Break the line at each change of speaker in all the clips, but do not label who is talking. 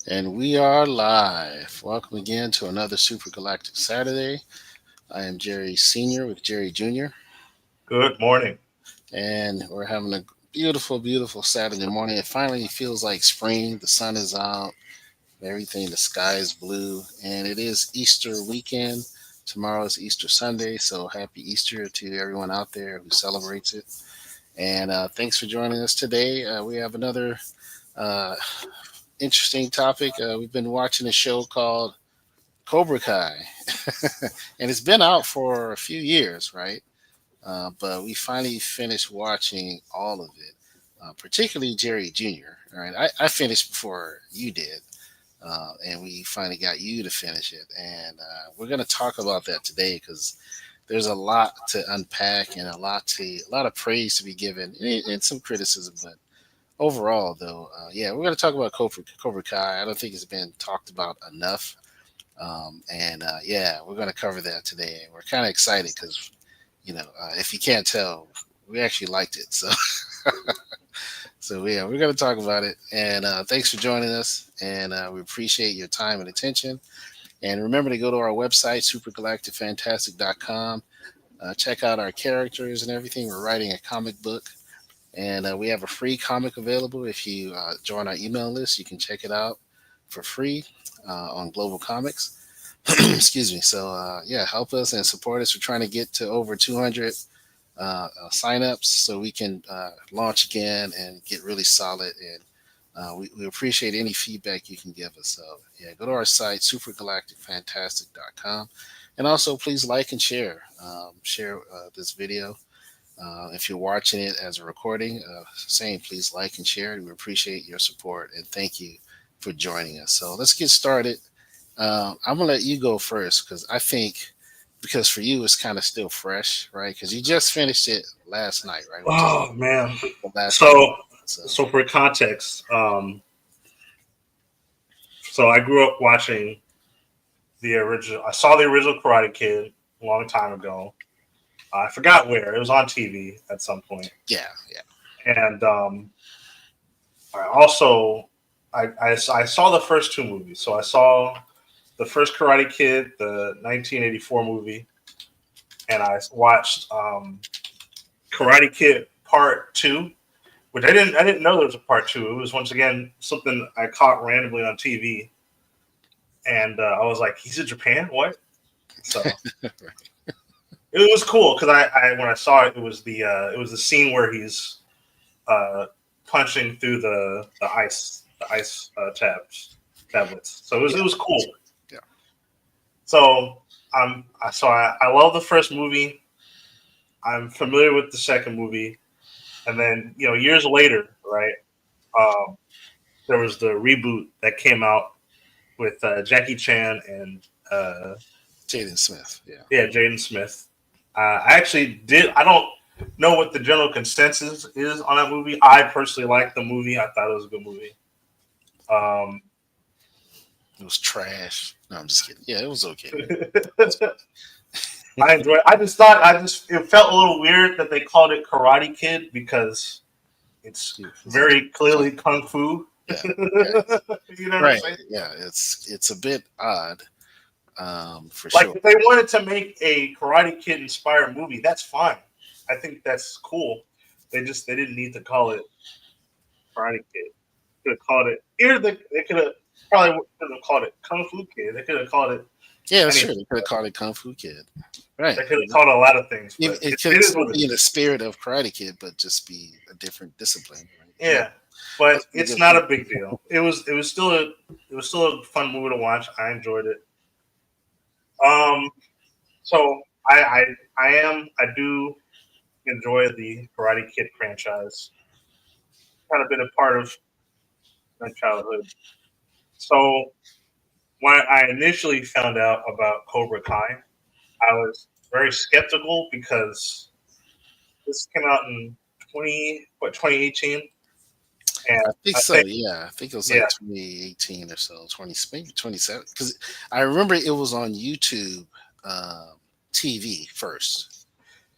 And we are live. Welcome again to another Super Galactic Saturday. I am Jerry Sr. with Jerry Jr.,
Good morning.
and we're having a beautiful, beautiful Saturday morning. It finally feels like spring. The sun is out, everything, the sky is blue, and it is Easter weekend. Tomorrow is Easter Sunday, so happy Easter to everyone out there who celebrates it. And thanks for joining us today. We have another uh, interesting topic. We've been watching a show called Cobra Kai, and it's been out for a few years, right? But we finally finished watching all of it, particularly Jerry Jr. All right, I finished before you did, and we finally got you to finish it, and we're going to talk about that today because there's a lot to unpack and a lot of praise to be given and some criticism, but overall, though, yeah, we're going to talk about Cobra Kai. I don't think it's been talked about enough. And yeah, we're going to cover that today. We're kind of excited because, if you can't tell, we actually liked it. So, so yeah, we're going to talk about it. And thanks for joining us. And we appreciate your time and attention. And remember to go to our website, supergalacticfantastic.com. Check out our characters and everything. We're writing a comic book. And we have a free comic available. If you join our email list, you can check it out for free on Global Comics. Excuse me. So yeah, help us and support us. We're trying to get to over 200 signups so we can launch again and get really solid. And we appreciate any feedback you can give us. So yeah, go to our site supergalacticfantastic.com, and also please like and share. Share this video. If you're watching it as a recording, same, please like and share. We appreciate your support and thank you for joining us. So let's get started. I'm gonna let you go first because I think because for you it's kind of still fresh, right? Because you just finished it last night, right? Which is
Oh man.
the last couple.
So
So
so for context, so I grew up watching the original. I saw the original Karate Kid a long time ago. I forgot where it was on TV at some point,
yeah, yeah,
and I also I saw the first two movies. So I saw the first Karate Kid, the 1984 movie, and I watched Karate Kid Part Two, which I didn't know there was a part two. It was once again something I caught randomly on TV, and I was like, "He's in Japan? What?" So it was cool because I when I saw it, it was the scene where he's uh, punching through the ice tablets. So
yeah,
it was cool.
yeah.
So I love the first movie. I'm familiar with the second movie, and then years later, right? Um, there was the reboot that came out with Jackie Chan and
Jaden Smith. Yeah,
yeah, Jaden Smith. I actually did. I don't know what the general consensus is on that movie. I personally liked the movie. I thought it was a good movie. Um,
it was trash. No, I'm just kidding. Yeah, it was okay.
I enjoyed. I just thought it felt a little weird that they called it Karate Kid because it's
It's like
very clearly kung fu.
yeah, yeah,
You know what I'm
right.
saying?
Yeah, it's a bit odd, for
Like
sure.
if they wanted to make a Karate Kid inspired movie, that's fine. I think that's cool. They didn't need to call it Karate Kid. Could have called it either they could have probably could have called it Kung Fu Kid. They could have called it
Yeah, that's true.
anything.
They could have called it Kung Fu Kid. Right.
They could have called it a lot of things, but
It
it
could
is
still
what it
be in the
is.
spirit of Karate Kid, but just be a different discipline. Right? Yeah,
Yeah, but
that's a
it's
good
not
point.
a big deal. It was still a fun movie to watch. I enjoyed it. Um, so I do enjoy the Karate Kid franchise. Kind of been a part of my childhood. So when I initially found out about Cobra Kai, I was very skeptical because this came out in 2018, and
I think
I
so.
think
Yeah, I think it was like
yeah
2018 or so, 20 maybe 27. Because I remember it was on YouTube TV first.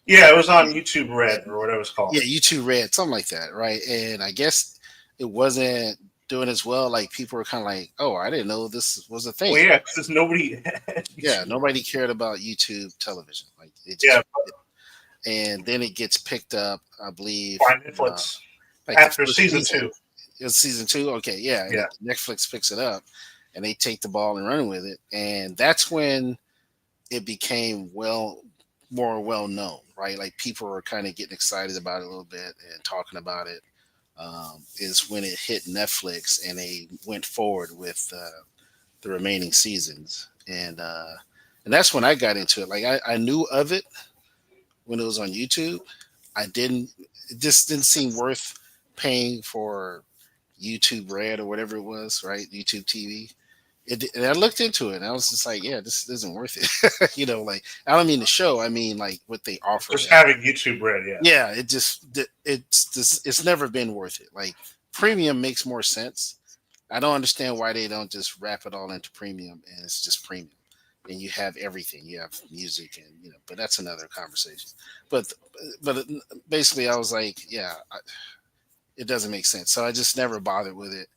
yeah it was on YouTube Red or whatever it's called.
Yeah, YouTube Red, something like that, right? And I guess it wasn't. doing as well. Like people were kind of like, "Oh, I didn't know this was a thing."
Well, yeah, because nobody had
Yeah,
YouTube.
nobody cared about YouTube television. Like it
Yeah,
just, and then it gets picked up, I believe,
by
uh,
Netflix
like the
after
first
season
season.
2.
It was season two. Okay, yeah, and
Yeah,
Netflix picks it up, and they take the ball and run with it, and that's when it became more well known, right? Like people were kind of getting excited about it a little bit and talking about it. Is when it hit Netflix and they went forward with the remaining seasons, and that's when I got into it. Like I knew of it when it was on YouTube. I didn't. It just didn't seem worth paying for YouTube Red or whatever it was, right? YouTube TV. And I looked into it and I was just like, yeah, this isn't worth it. Like I don't mean the show, I mean like what they offer.
just having YouTube Red. Yeah,
Yeah, it's never been worth it. Like premium makes more sense. I don't understand why they don't just wrap it all into premium and it's just premium. And you have everything. You have music and but that's another conversation. But but basically, I was like, yeah, it doesn't make sense. So I just never bothered with it.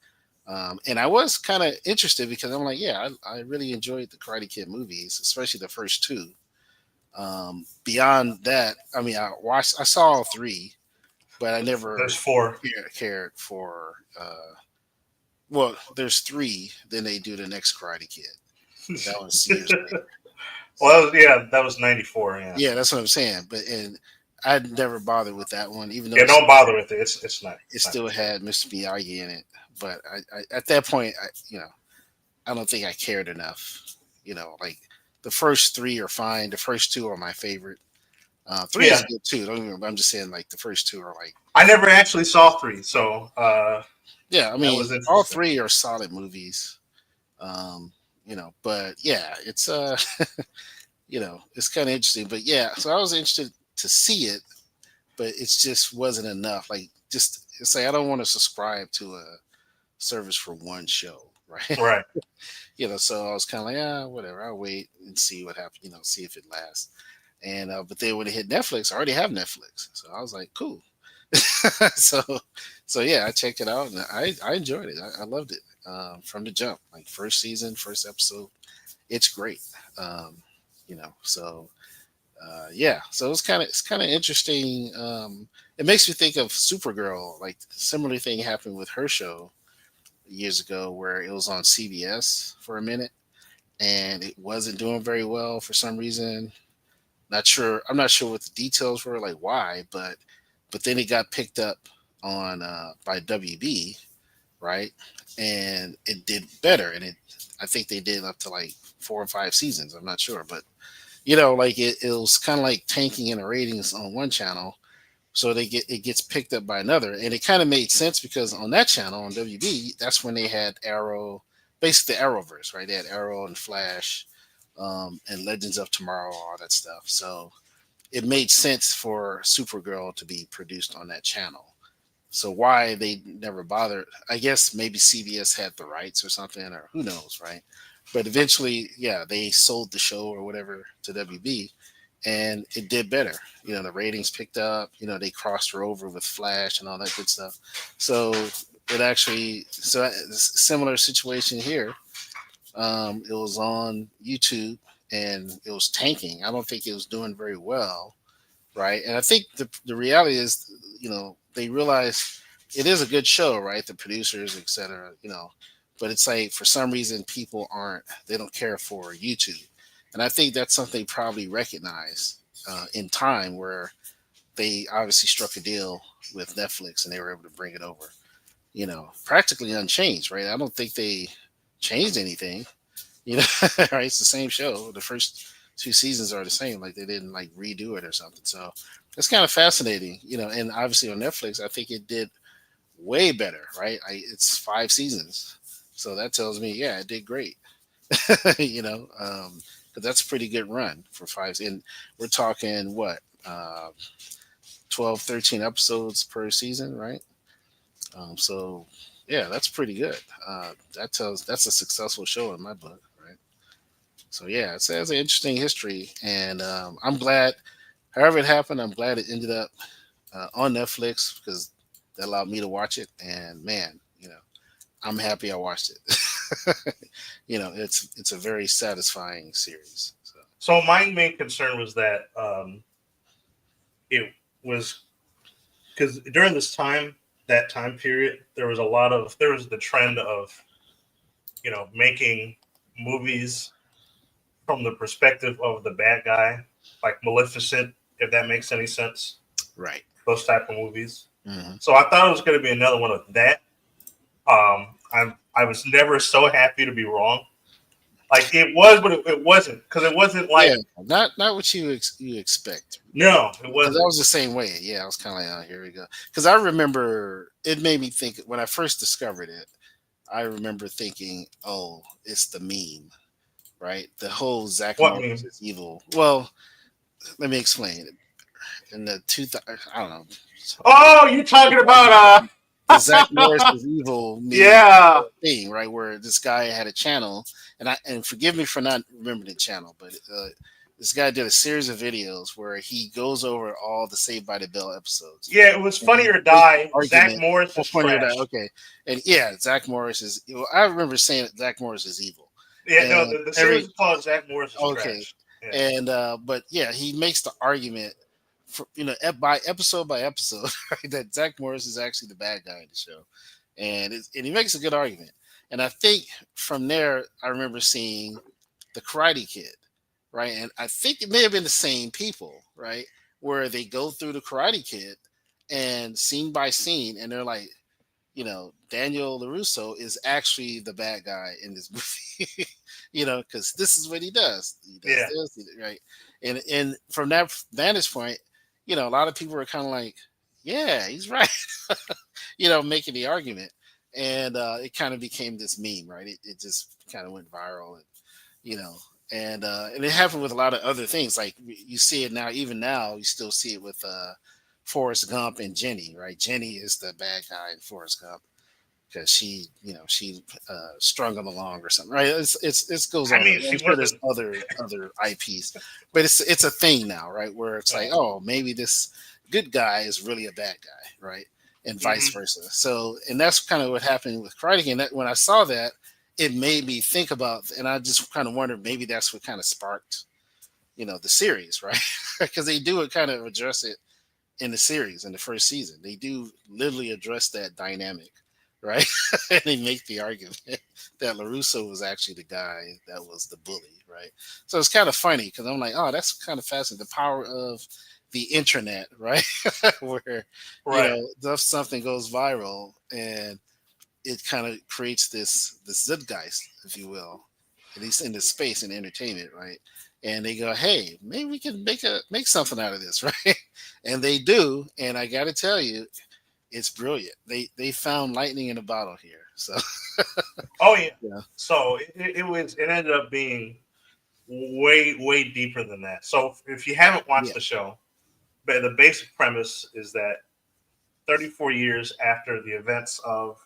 And I was kind of interested because I'm like, yeah, I really enjoyed the Karate Kid movies, especially the first two. Beyond that, I mean, I saw all three, but I
there's
never
4.
cared for. Well, there's three. Then they do the next Karate Kid. That was years later. So
Well, yeah, that was 94. Yeah,
yeah, that's what I'm saying. But and I never bothered with that one, even though
yeah. Don't bother with it.
it
It's not
still
good.
had Mr. Miyagi in it. But at that point, I don't think I cared enough. Like the first three are fine. The first two are my favorite. Three is
Yeah,
good too. Don't get me wrong, but I'm just saying like the first two are like
I never actually saw 3, so
yeah. I
that
mean,
was
all
interesting.
three are solid movies. Um, but yeah, it's it's kind of interesting. But yeah, so I was interested to see it, but it just wasn't enough. Like just it's like I don't want to subscribe to a service for one show, right?
Right.
So I was kind of like, whatever. I'll wait and see what happens. See if it lasts. And but then when it hit Netflix, I already have Netflix, so I was like, cool. so so yeah, I checked it out and I enjoyed it. I loved it from the jump. Like first season, first episode, it's great. Um, so yeah, so it's kind of interesting. It makes me think of Supergirl. Like similar thing happened with her show years ago, where it was on CBS for a minute and it wasn't doing very well for some reason. Not sure. I'm not sure what the details were, like why, but then it got picked up on by WB, right? And it did better, and I think they did up to like 4 or 5 seasons. I'm not sure, but like it was kind of like tanking in the ratings on one channel, so it gets picked up by another, and it kind of made sense because on that channel on WB, that's when they had Arrow, basically the Arrowverse, right? They had Arrow and Flash, and Legends of Tomorrow, all that stuff. So it made sense for Supergirl to be produced on that channel. So why they never bothered? I guess maybe CBS had the rights or something, or who knows, right? But eventually, yeah, they sold the show or whatever to WB, and it did better. The ratings picked up. They crossed her over with Flash and all that good stuff. So it actually, similar situation here. It was on YouTube and it was tanking. I don't think it was doing very well, right? And I think the reality is, they realize it is a good show, right? The producers, etc. But it's like for some reason people they don't care for YouTube, and I think that's something they probably recognize in time where they obviously struck a deal with Netflix and they were able to bring it over, practically unchanged, right? I don't think they changed anything, right? It's the same show. The first two seasons are the same. Like they didn't like redo it or something. So it's kind of fascinating, and obviously on Netflix, I think it did way better, right? It's 5 seasons, so that tells me, yeah, it did great. you know, but that's a pretty good run for five. And we're talking what, 12, 13 episodes per season, right? So yeah, that's pretty good. That's a successful show in my book, right? So yeah, it has an interesting history, and I'm glad. However it happened, I'm glad it ended up on Netflix because that allowed me to watch it. And man, I'm happy I watched it. It's a very satisfying series. So
So my main concern was that it was because during this time, that time period, there was the trend of making movies from the perspective of the bad guy, like Maleficent, if that makes any sense.
right.
Those type of movies.
Hmm.
So I thought it was going to be another one of that. I was never so happy to be wrong. Like it was, but it wasn't because it wasn't
Yeah,
like
not what you expect.
no, it
Because I
wasn't.
was the same way. Yeah, I was kind of like, oh, here we go. Because I remember it made me think when I first discovered it. I remember thinking, oh, it's the meme, right? The whole Zach
What
Morris
meme?
is evil. Well, let me explain. In the I don't know,
Oh, you're talking about
the Zach Morris is evil meme
yeah,
thing, right? Where this guy had a channel, and forgive me for not remembering the channel, but this guy did a series of videos where he goes over all the Saved by the Bell episodes,
yeah. It was
and
Funny
he
or
makes the
Die. Zach
argument.
Morris
Oh,
is
funny or die,
trash.
okay, and yeah, Zach Morris is. Well, I remember saying that Zach Morris is evil,
Yeah, no,
and
the series
every
is called Zach Morris is
okay,
trash. Yeah.
and but yeah, he makes the argument for by episode right, that Zach Morris is actually the bad guy in the show, and he makes a good argument. And I think from there, I remember seeing the Karate Kid, right, and I think it may have been the same people, right, where they go through the Karate Kid and scene by scene, and they're like, Daniel LaRusso is actually the bad guy in this movie, because this is what he does. He does
Yeah.
this, right? And from that vantage point, a lot of people are kind of like, yeah, he's right, making the argument. And it kind of became this meme, right? It just kind of went viral, and you know, and it happened with a lot of other things. Like you see it now, even now, you still see it with Forrest Gump and Jenny, right? Jenny is the bad guy in Forrest Gump because she strung him along or something, right? It goes
I
on.
mean,
I'm
she
sure there's
wasn't.
other IPs, but it's a thing now, right? Where it's like,
Yeah.
oh, maybe this good guy is really a bad guy, right? And vice
Hmm.
versa. So, and that's kind of what happened with Karate Kid. And that, when I saw that, it made me think about, and I just kind of wondered maybe that's what kind of sparked, the series, right? Because they do it kind of address it in the series in the first season. They do literally address that dynamic, right? And they make the argument that LaRusso was actually the guy that was the bully, right? So it's kind of funny because I'm like, oh, that's kind of fascinating. The power of the internet, right? Where,
Right.
something goes viral and it kind of creates this zeitgeist, if you will, at least in the space and entertainment, right? And they go, hey, maybe we can make something out of this, right? And they do, and I got to tell you, it's brilliant. They found lightning in a bottle here. So
Oh yeah.
yeah,
So it ended up being way deeper than that. So if you haven't watched
yeah,
the show, but the basic premise is that 34 years after the events of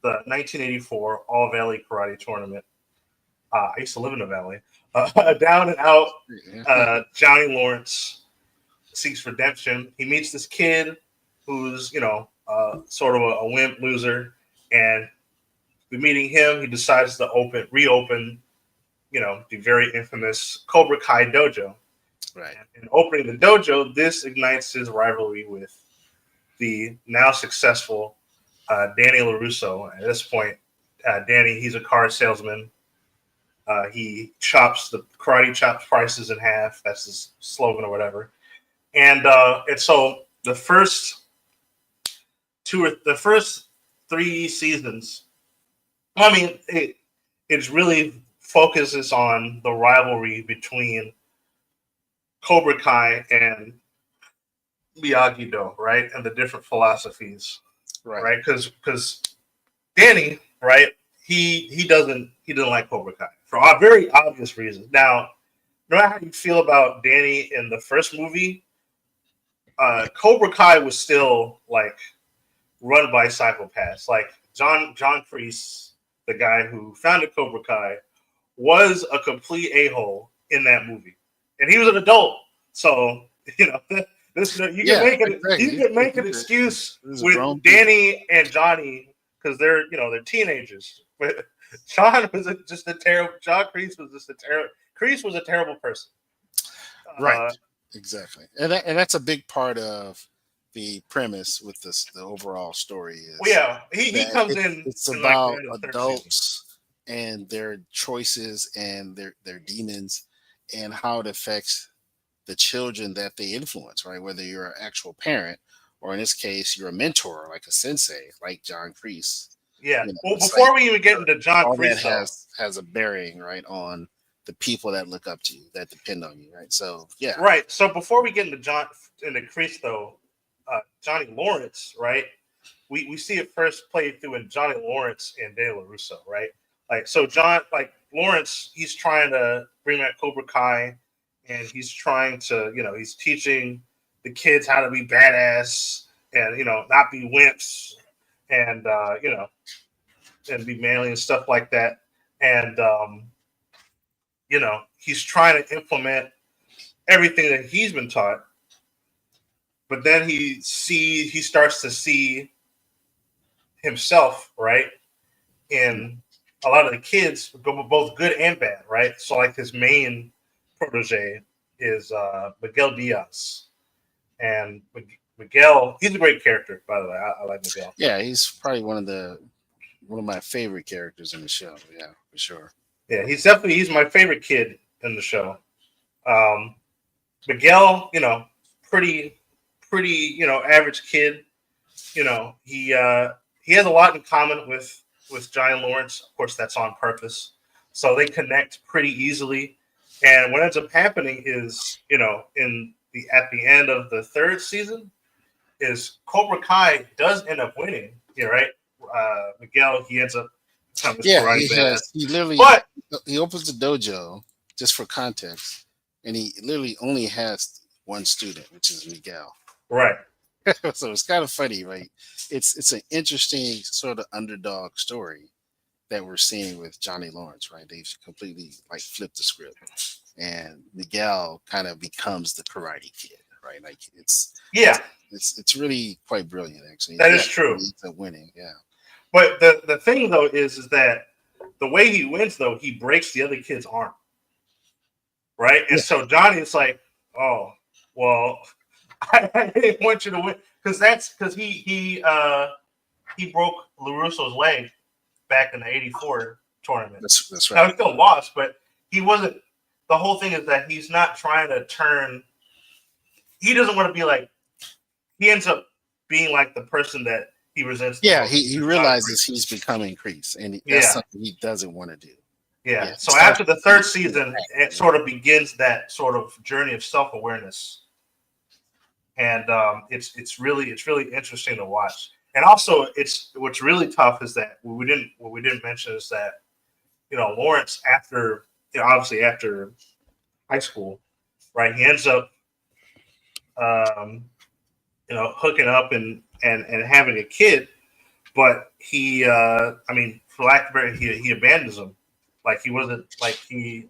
the 1984 All Valley Karate Tournament, I used to live in the Valley. Down and out,
yeah.
Johnny Lawrence seeks redemption. He meets this kid who's sort of a wimp loser, and meeting him, he decides to reopen the very infamous Cobra Kai dojo.
Right,
And in opening the dojo, this ignites his rivalry with the now successful Danny LaRusso. At this point, Danny, he's a car salesman. He chops prices in half. That's his slogan or whatever. And so the first three seasons, I mean, it really focuses on the rivalry between Cobra Kai and Miyagi Do, right, and the different philosophies,
right.
right? Because Danny, right, he doesn't like Cobra Kai for very obvious reasons. Now, no matter how you feel about Danny in the first movie, Cobra Kai was still like run by psychopaths. Like John Kreese, the guy who founded Cobra Kai, was a complete a hole in that movie, and he was an adult. So you know, this you can
Yeah,
make it. You
exactly.
can make an excuse
This is a
with
grown person.
Danny and Johnny because they're teenagers. But John was just a terrible. John Kreese was just a terrible. Kreese was a terrible person.
Right. Exactly. And that's a big part of the premise with this the overall story
Well,
is
yeah, he
that
comes
it's
in like the
about
end of the third season.
adults and their choices and their demons and how it affects the children that they influence, right? Whether you're an actual parent or in this case you're a mentor like a sensei like John Kreese.
Yeah. Well,
It's like
before we even get into John
all that
Kreese, though,
has a bearing, right, on the people that look up to you, that depend on you, right? So yeah.
right. So before we get into Kreese, though, Johnny Lawrence, right? We see it first played through in Johnny Lawrence and Daniel LaRusso, right? Like so, Lawrence, he's trying to bring back Cobra Kai, and he's trying to, he's teaching the kids how to be badass and not be wimps, and and be manly and stuff like that. And he's trying to implement everything that he's been taught, but then he starts to see himself, right, in a lot of the kids, both good and bad, right? So like his main protege is Miguel Diaz, and Miguel, he's a great character, by the way. I like Miguel.
Yeah, he's probably one of my favorite characters in the show. Yeah, for sure.
Yeah, he's my favorite kid in the show. Um, Miguel, pretty average kid. He has a lot in common with Johnny Lawrence. Of course, that's on purpose. So they connect pretty easily. And what ends up happening is, in the at the end of the third season, is Cobra Kai does end up winning. Right? Miguel, he ends up becoming this
Yeah,
karate badass.
he literally
But
he opens the dojo just for context, and he literally only has one student, which is Miguel.
right,
So it's kind of funny, right? It's an interesting sort of underdog story that we're seeing with Johnny Lawrence, right? They've completely like flipped the script, and Miguel kind of becomes the Karate Kid, right? Like
yeah,
it's really quite brilliant, actually.
that
Yeah,
is true.
it's a winning, yeah.
But the thing though is that the way he wins though, he breaks the other kid's arm, right? And
Yeah,
so Johnny's like, oh, well, I didn't want you to win because he broke Larusso's leg back in the '84 tournament.
that's
Now
right.
he still lost, but he wasn't. The whole thing is that he's not trying to turn. He doesn't want to be like. He ends up being like the person that he resents the
Yeah,
most.
he
Johnny
realizes
Priest.
he's become increased, and that's
Yeah,
something he doesn't want to do.
yeah.
Yeah, he
So
starts
after the
to
third
be
season, it
attacked.
sort of begins that sort of journey of self awareness, and it's really interesting to watch. And also, it's what's really tough is that what we didn't mention is that Lawrence after obviously after high school, right? He ends up um, hooking up and having a kid, but I mean, for lack of better, he abandons him. Like he wasn't like he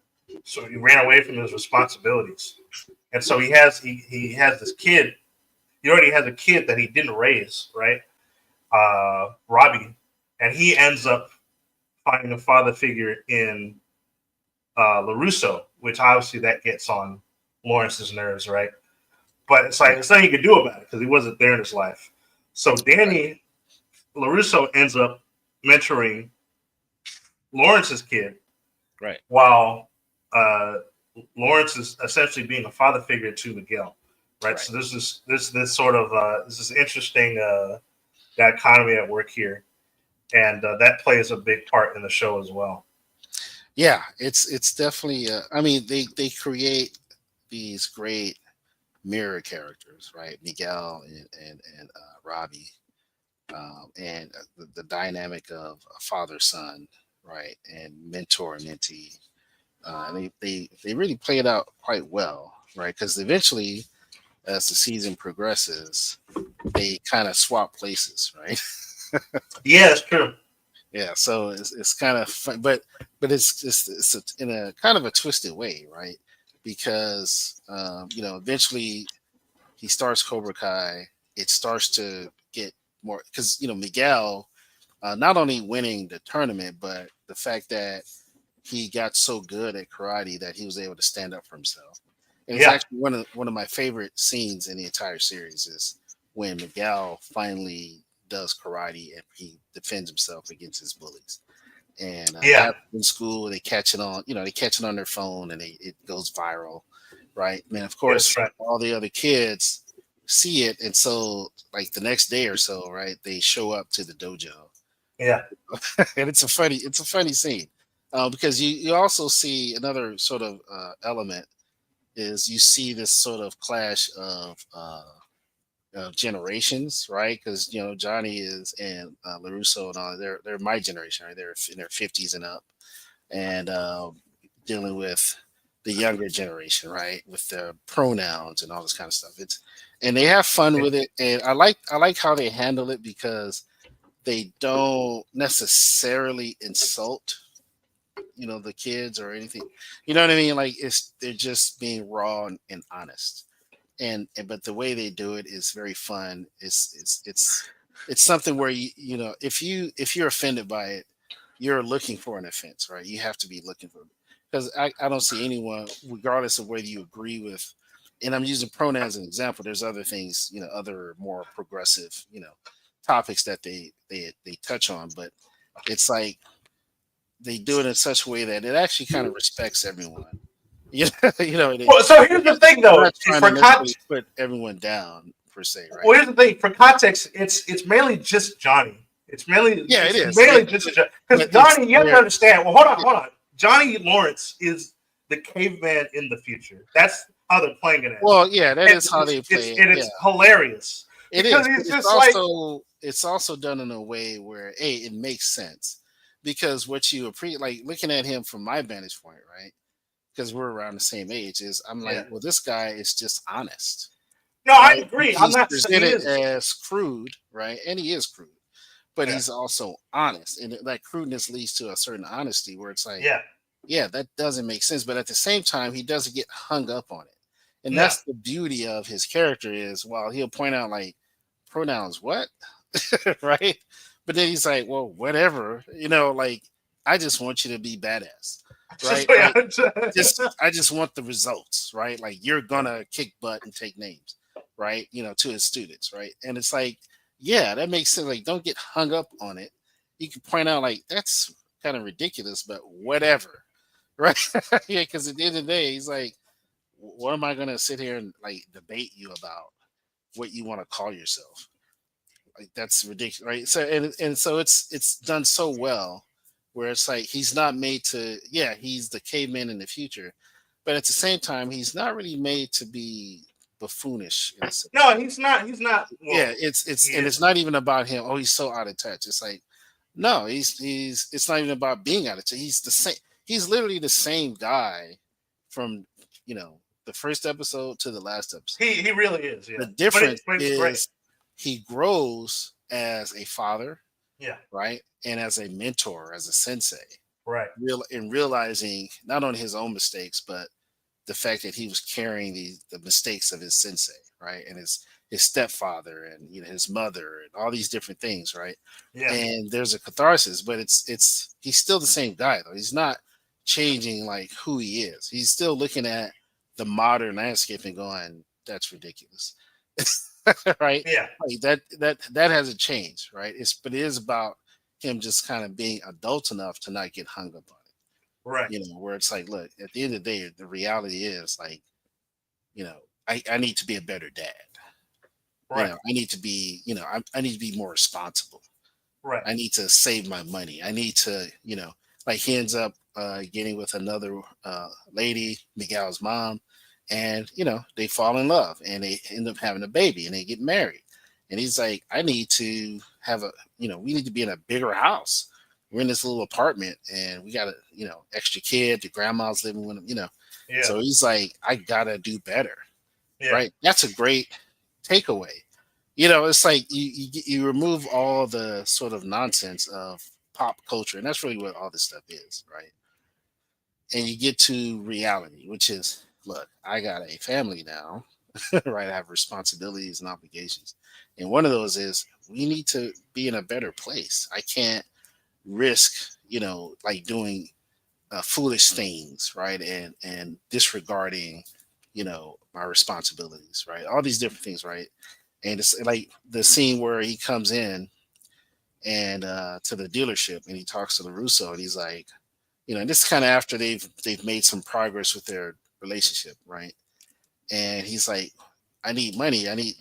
ran away from his responsibilities, and so he has this kid. He already has a kid that he didn't raise, right? Robbie, and he ends up finding a father figure in Larusso, which obviously that gets on Lawrence's nerves, right? But it's like
Yeah,
there's nothing he could do about it because he wasn't there in his life. So
right,
Danny Larusso ends up mentoring Lawrence's kid
right,
while uh, Lawrence is essentially being a father figure to Miguel, right?
right.
So this sort of this is interesting dichotomy at work here, and that plays a big part in the show as well.
Yeah, it's definitely. I mean, they create these great mirror characters, right? Miguel and Robbie, and the dynamic of a father son, right, and mentor mentee. They really play it out quite well, right? Because eventually, as the season progresses, they kind of swap places, right?
Yeah, that's true.
Yeah, so it's kind of fun, but in a kind of a twisted way, right? Because eventually he starts Cobra Kai. It starts to get more because Miguel. not only winning the tournament, but the fact that he got so good at karate that he was able to stand up for himself. And it's
Yeah,
actually one of my favorite scenes in the entire series is when Miguel finally does karate and he defends himself against his bullies. And they
yeah,
have it in school, they catch it on, they catch it on their phone, and it goes viral, right? And of
that's
course,
right.
all the other kids see it, and so like the next day or so, right, they show up to the dojo,
Yeah,
and it's a funny scene, because you also see another sort of element is you see this sort of clash of generations, right? Because Johnny is and Larusso and all they're my generation, right? They're in their 50s and up, and dealing with the younger generation, right? With the pronouns and all this kind of stuff. And they have fun
yeah,
with it, and I like how they handle it because they don't necessarily insult the kids or anything. You know what I mean? Like they're just being raw and honest. But the way they do it is very fun. It's something where if you're offended by it, you're looking for an offense, right? You have to be looking for, because I don't see anyone, regardless of whether you agree with, and I'm using pronouns as an example. There's other things, other more progressive, topics that they touch on, but it's like they do it in such a way that it actually kind of respects everyone. They,
Well, so here's the thing,
they're
though.
not trying to
For
necessarily put everyone down per se, right?
well, here's the thing. For context, it's mainly just Johnny. It's mainly
Yeah, it
it's
is.
mainly just because
But it's
Johnny. You have to
there.
understand. Well, hold on, hold on. Johnny Lawrence is the caveman in the future. That's how they're playing it as,
Well, yeah, that
and
is how they play it. Yeah,
it's hilarious
it
because
is. But
he's
it's
just like,
also done in a way where it makes sense, because what you appreciate, like looking at him from my vantage point, right? Because we're around the same age, is I'm
yeah.
like, well, this guy is just honest,
No, I
right?
agree. I'm
He's
not. He
presented
is.
as crude, right? And he is crude, but
Yeah,
he's also honest, and that crudeness leads to a certain honesty where it's like,
yeah.
yeah, that doesn't make sense, but at the same time, he doesn't get hung up on it, and
No,
that's the beauty of his character is while he'll point out like pronouns, what, right? But then he's like, well, whatever, like I just want you to be badass,
it's just
right? Like
like
I just want the results, right? Like you're
yeah,
gonna kick butt and take names, right? To his students, right? And it's like, yeah, that makes sense. Like, don't get hung up on it. You can point out like that's kind of ridiculous, but whatever, right? Yeah, because at the end of the day, he's like, what am I gonna sit here and like debate you about what you want to call yourself? Like that's ridiculous, right? So and so it's done so well, where it's like he's not made to. Yeah, he's the caveman in the future, but at the same time, he's not really made to be buffoonish in a sense.
no, he's not. He's not.
Yeah,
Well, he
it's and it's
isn't.
not even about him. Oh, he's so out of touch. It's like no, he's. It's not even about being out of touch. He's the same. He's literally the same guy from the first episode to the last episode.
He really is. Yeah,
The difference
but it's great.
is he grows as a father,
Yeah,
right? And as a mentor, as a sensei,
right.
realizing not only his own mistakes, but the fact that he was carrying the mistakes of his sensei, right? And his stepfather and his mother and all these different things, right?
Yeah,
And there's a catharsis, but it's he's still the same guy though. He's not changing like who he is. He's still looking at the modern landscape and going, that's ridiculous. Right?
yeah,
Like that hasn't changed, right? But it is about him just kind of being adult enough to not get hung up on it.
right,
Where it's like, look, at the end of the day, the reality is like, I need to be a better dad.
right,
I need to be, I need to be more responsible.
right.
I need to save my money. I need to, like he ends up getting with another lady, Miguel's mom, and they fall in love and they end up having a baby and they get married. And he's like, I need to have we need to be in a bigger house. We're in this little apartment and we got a, extra kid. The grandma's living with him.
Yeah,
So he's like, I gotta do better,
yeah,
right? That's a great takeaway. It's like you remove all the sort of nonsense of pop culture, and that's really what all this stuff is, right? And you get to reality, which is, look, I got a family now, right? I have responsibilities and obligations, and one of those is we need to be in a better place. I can't risk, like doing foolish things, right? And disregarding, my responsibilities, right? All these different things, right? And it's like the scene where he comes in and to the dealership and he talks to LaRusso and he's like, and this is kind of after they've made some progress with their relationship, right? And he's like, I need money. I need,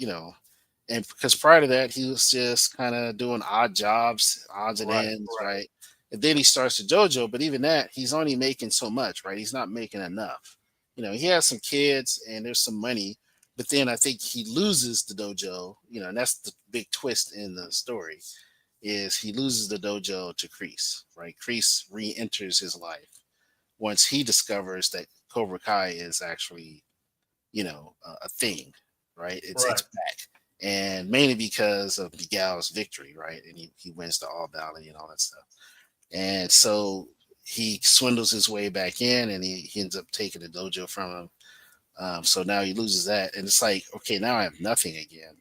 and because prior to that, he was just kind of doing odd jobs, odds and
Right.
ends,
Right.
right? And then he starts to dojo, but even that, he's only making so much, right? He's not making enough. He has some kids and there's some money, but then I think he loses the dojo, and that's the big twist in the story is he loses the dojo to Kreese, right? Kreese re-enters his life once he discovers that Cobra Kai is actually, a thing, right? It's
Right.
back, and mainly because of Miguel's victory, right? And he wins the All Valley and all that stuff, and so he swindles his way back in, and he ends up taking the dojo from him. So now he loses that, and it's like, okay, now I have nothing again,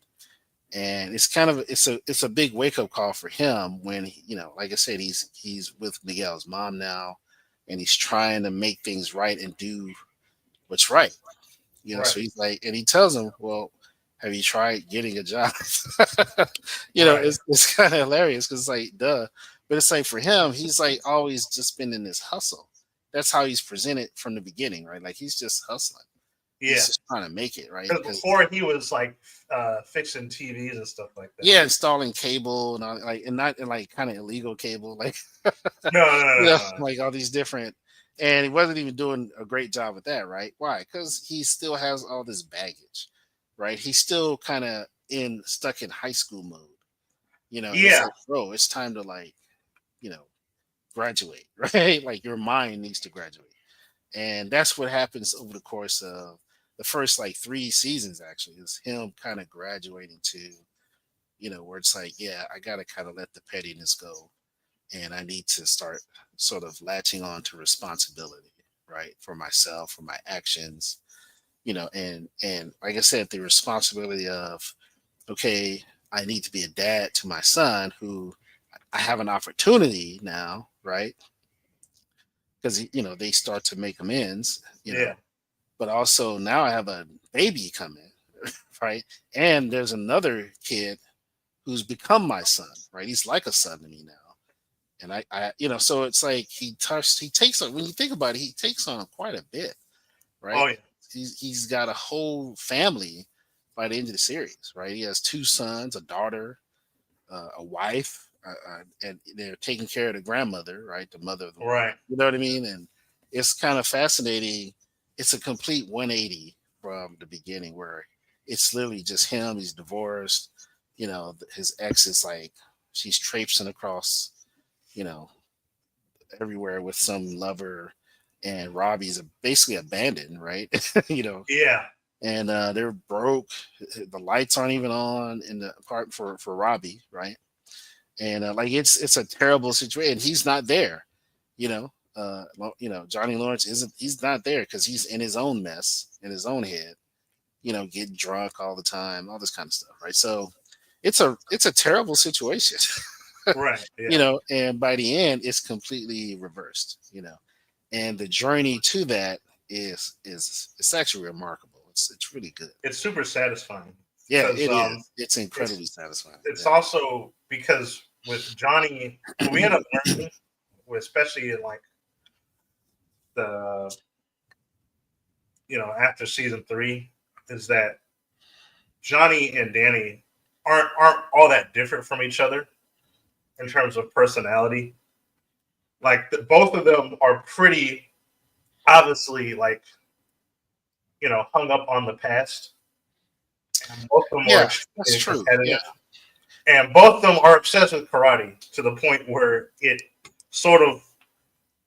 and it's kind of it's a big wake up call for him when like I said, he's with Miguel's mom now, and he's trying to make things right and do what's right.
Right.
So he's like, and he tells him, well, have you tried getting a job?
Right.
It's kind of hilarious because it's like, duh. But it's like for him, he's like always just been in this hustle. That's how he's presented from the beginning, right? Like he's just hustling. He's
Yeah.
just trying to make it, right?
Because
Because
before he was like fixing TVs and stuff like that.
yeah, installing cable and all, like, and not in like kind of illegal cable, like
No, no, no, no, no.
like all these different. And he wasn't even doing a great job with that, right? Why? Because he still has all this baggage, right? He's still kind of in stuck in high school mode, and it's
Yeah.
like, bro, it's time to like, you know, graduate, right? Like your mind needs to graduate, and that's what happens over the course of the first like 3 seasons. Actually, is him kind of graduating to, where it's like, yeah, I gotta kind of let the pettiness go, and I need to start sort of latching on to responsibility, right, for myself, for my actions, and like I said, the responsibility of, okay, I need to be a dad to my son who I have an opportunity now, right? Because they start to make amends,
Yeah.
but also now I have a baby coming, right? And there's another kid who's become my son, right? He's like a son to me now. And so it's like he takes on, when you think about it, he takes on quite a bit,
Oh
right?
yeah.
He's got a whole family by the end of the series, right? He has 2 sons, a daughter, a wife, and they're taking care of the grandmother, right? The mother of the,
Right.
you know what I mean? And it's kind of fascinating. It's a complete 180 from the beginning, where it's literally just him. He's divorced. His ex is like, she's traipsing across, you know, everywhere with some lover, and Robbie's basically abandoned, right? you know,
Yeah.
and they're broke. The lights aren't even on in the apartment for Robbie, right? And like it's a terrible situation. He's not there, Johnny Lawrence isn't. He's not there because he's in his own mess in his own head. Getting drunk all the time, all this kind of stuff, right? So it's a terrible situation.
Right. Yeah.
And by the end it's completely reversed, and the journey to that is it's actually remarkable. It's really good.
It's super satisfying
Yeah,
because
it is. It's
it's
incredibly satisfying.
it's
Yeah.
also because with Johnny, what we end up learning, especially in like the after season three, is that Johnny and Danny aren't all that different from each other in terms of personality. Like both of them are pretty obviously like hung up on the past, and both of them are
Yeah, that's
extremely
true. Yeah.
competitive, and both of them are obsessed with karate to the point where sort of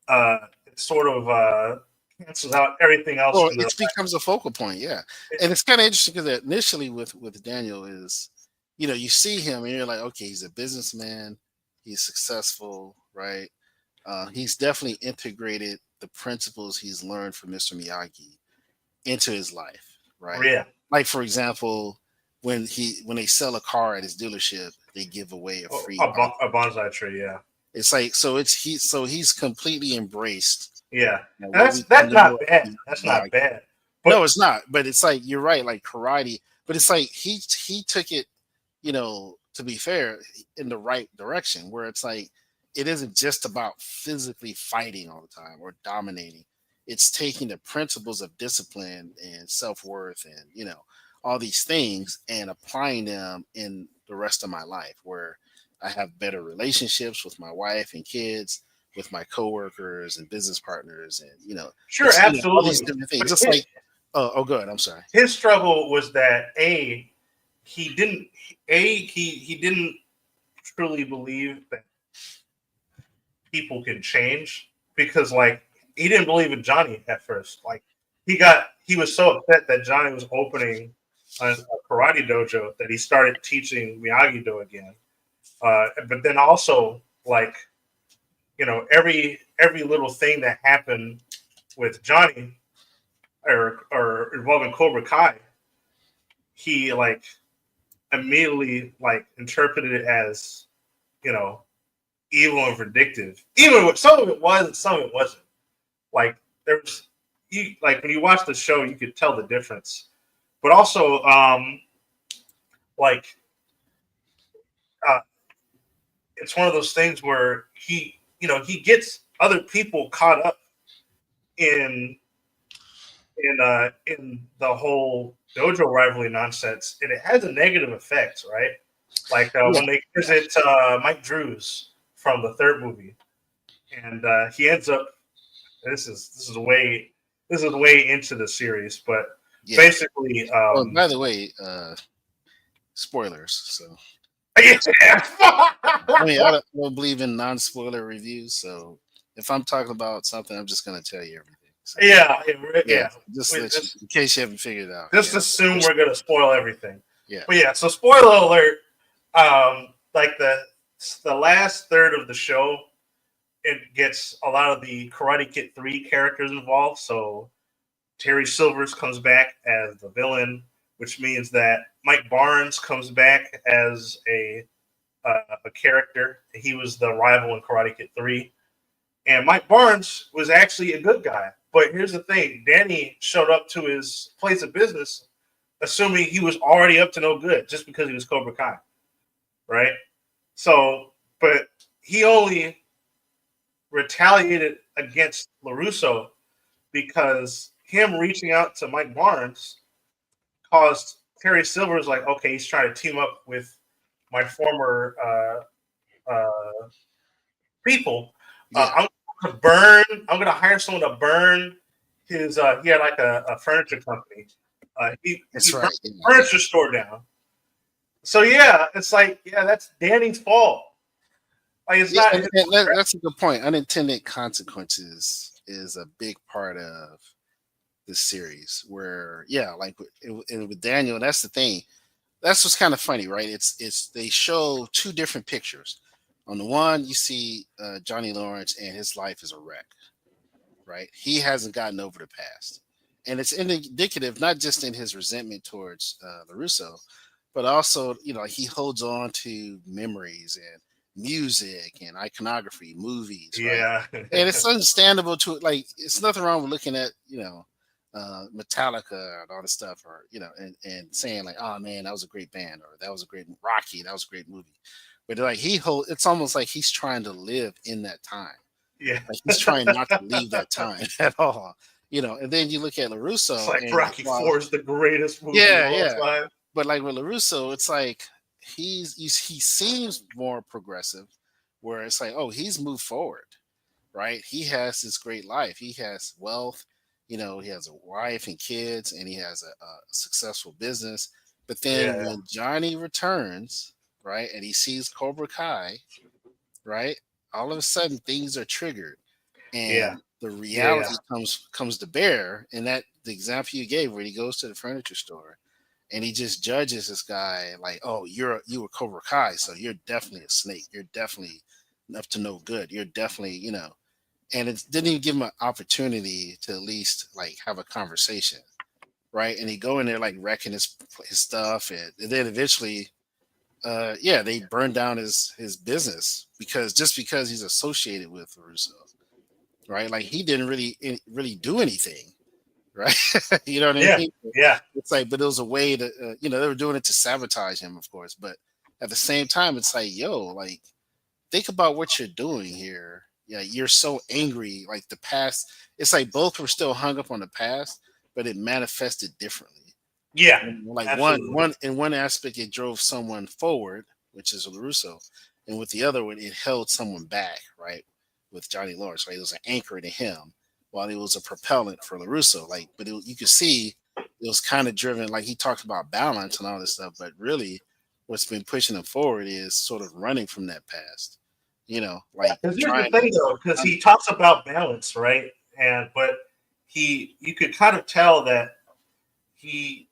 it sort of cancels out everything else
Well,
in their
it
life.
becomes a focal point. Yeah,
It,
and it's kind of interesting because initially with Daniel is, you see him and you're like, okay, he's a businessman, he's successful, right? He's definitely integrated the principles he's learned from Mr. Miyagi into his life, right?
yeah,
Like for example, when they sell a car at his dealership, they give away a
Oh,
free bonsai.
a bonsai tree, yeah,
It's like so it's he so he's completely embraced
yeah.
what
And
we come
that's
to know
not
as
bad. That's not
miyagi.
bad. But
No, it's not. But it's like you're right, like karate. But it's like he took it, to be fair, in the right direction, where it's like it isn't just about physically fighting all the time or dominating. It's taking the principles of discipline and self worth and all these things and applying them in the rest of my life, where I have better relationships with my wife and kids, with my coworkers and business partners, and
sure,
it's all these
absolutely.
different things.
But
Just like, oh, good. I'm sorry.
his struggle was that he didn't he didn't truly believe that people can change because like he didn't believe in Johnny at first. Like he was so upset that Johnny was opening a karate dojo that he started teaching Miyagi Do again. But then also like every little thing that happened with Johnny or involving Cobra Kai, he like immediately like interpreted it as you know evil and vindictive. Even with, some of it was, and some of it wasn't. Like there's you like when you watch the show, you could tell the difference. But also, like uh, it's one of those things where he gets other people caught up in in the whole dojo rivalry nonsense, and it has a negative effect, right? Like
Yeah,
when they
yeah,
visit Mike Drews from the third movie, and he ends up. This is way into the series, but
yeah.
basically,
Oh, by the way, spoilers. So, I mean, I don't believe in non-spoiler reviews. So, if I'm talking about something, I'm just gonna tell you everything. So,
yeah,
yeah,
yeah.
just
We
let you, in case you haven't figured it out.
just
Yeah,
assume we're gonna spoil everything.
yeah,
But yeah, so spoiler alert. Like the last third of the show, it gets a lot of the Karate Kid 3 characters involved. So Terry Silvers comes back as the villain, which means that Mike Barnes comes back as a character. He was the rival in Karate Kid 3. And Mike Barnes was actually a good guy. But here's the thing, Danny showed up to his place of business assuming he was already up to no good just because he was Cobra Kai, right? So, but he only retaliated against LaRusso because him reaching out to Mike Barnes caused Terry Silver's like, okay, he's trying to team up with my former people.
yeah.
I'm gonna burn. I'm gonna hire someone to burn his. He had like a furniture company.
That's
He burned
right.
the furniture store down. So yeah, it's like yeah, that's Danny's fault. Like it's
Yeah,
not
and,
his
and that's a good point. Unintended consequences is a big part of this series. Where like with Daniel, that's the thing. That's what's kind of funny, right? It's they show two different pictures. On the one, you see Johnny Lawrence, and his life is a wreck, right? He hasn't gotten over the past, and it's indicative not just in his resentment towards Larusso, but also he holds on to memories and music and iconography, movies, right?
yeah.
And it's understandable to like. It's nothing wrong with looking at Metallica and all this stuff, or and saying like, "Oh man, that was a great band," or "That was a great Rocky, that was a great movie." But like it's almost like he's trying to live in that time.
yeah.
Like he's trying not to leave that time at all. And then you look at
It's
Larusso,
like
and
Rocky
while
Four is the greatest movie of
yeah,
all
yeah,
time.
but like with Larusso, it's like he seems more progressive, where it's like, oh, he's moved forward, right? He has this great life. He has wealth. He has a wife and kids, and he has a successful business. But then
Yeah,
when Johnny returns, right, and he sees Cobra Kai, right, all of a sudden things are triggered,
yeah,
and the
yeah, yeah,
reality comes to bear. And that the example you gave, where he goes to the furniture store and he just judges this guy like, oh, you were Cobra Kai, so you're definitely a snake. You're definitely up to no good. You're definitely and it didn't even give him an opportunity to at least like have a conversation, right? And they go in there like wrecking his stuff, and then eventually, yeah, they burn down his business because he's associated with Russo, right? Like he didn't really do anything, right? You know what I
Yeah,
mean?
yeah,
It's like, but it was a way to, they were doing it to sabotage him, of course. But at the same time, it's like, yo, like think about what you're doing here. Yeah, you're so angry. Like the past, it's like both were still hung up on the past, but it manifested differently.
yeah,
Like
absolutely.
one in one aspect, it drove someone forward, which is Larusso, and with the other one, it held someone back, right? With Johnny Lawrence, right? It was an anchor to him, while it was a propellant for Larusso. Like, but you could see it was kind of driven. Like he talked about balance and all this stuff, but really, what's been pushing him forward is sort of running from that past. Like
Because here's the
trying to.
thing, though, because he talks about balance, right? And but you could kind of tell that he,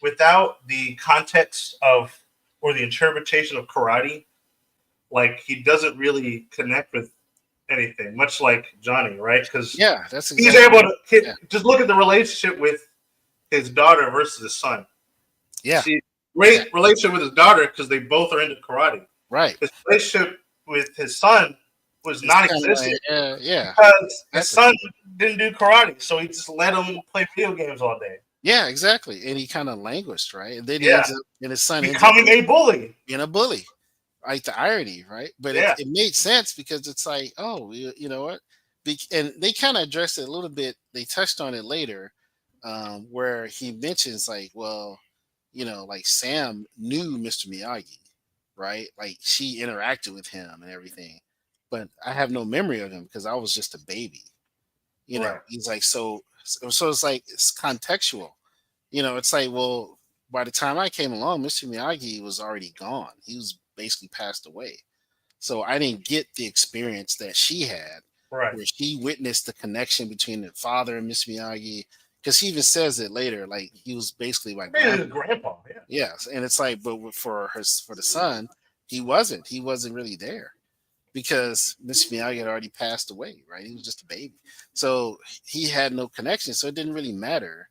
without the context of or the interpretation of karate, like he doesn't really connect with anything, much like Johnny, right? Because
Yeah, that's
he's
exactly.
able to
Yeah,
just look at the relationship with his daughter versus his son.
yeah,
See,
yeah.
great relationship with his daughter because they both are into karate.
Right.
His relationship with his son was
It's kind of
non-existent
like, yeah,
because his
exactly.
son didn't do karate, so he just let him play video games all day.
Yeah, exactly. And he kind of languished, right? And then he
Yeah,
ends up, and his son ends up
becoming a bully.
being a bully. Like the irony, right? But it,
Yeah,
it made sense because it's like, oh, you know what? And they kind of addressed it a little bit. They touched on it later, where he mentions like, well, like Sam knew Mr. Miyagi, right? Like she interacted with him and everything, but I have no memory of him because I was just a baby.
right,
He's like, so it's like it's contextual. It's like, well, by the time I came along, Mr. Miyagi was already gone. He was basically passed away. So I didn't get the experience that she had,
right.
where she witnessed the connection between the father and Mr. Miyagi. Because he even says it later, like he was basically my
Maybe
grandpa.
his grandpa. Yeah,
Yes, and it's like, but for the son, he wasn't. He wasn't really there because Mr. Miyagi had already passed away. Right, he was just a baby, so he had no connection. So it didn't really matter.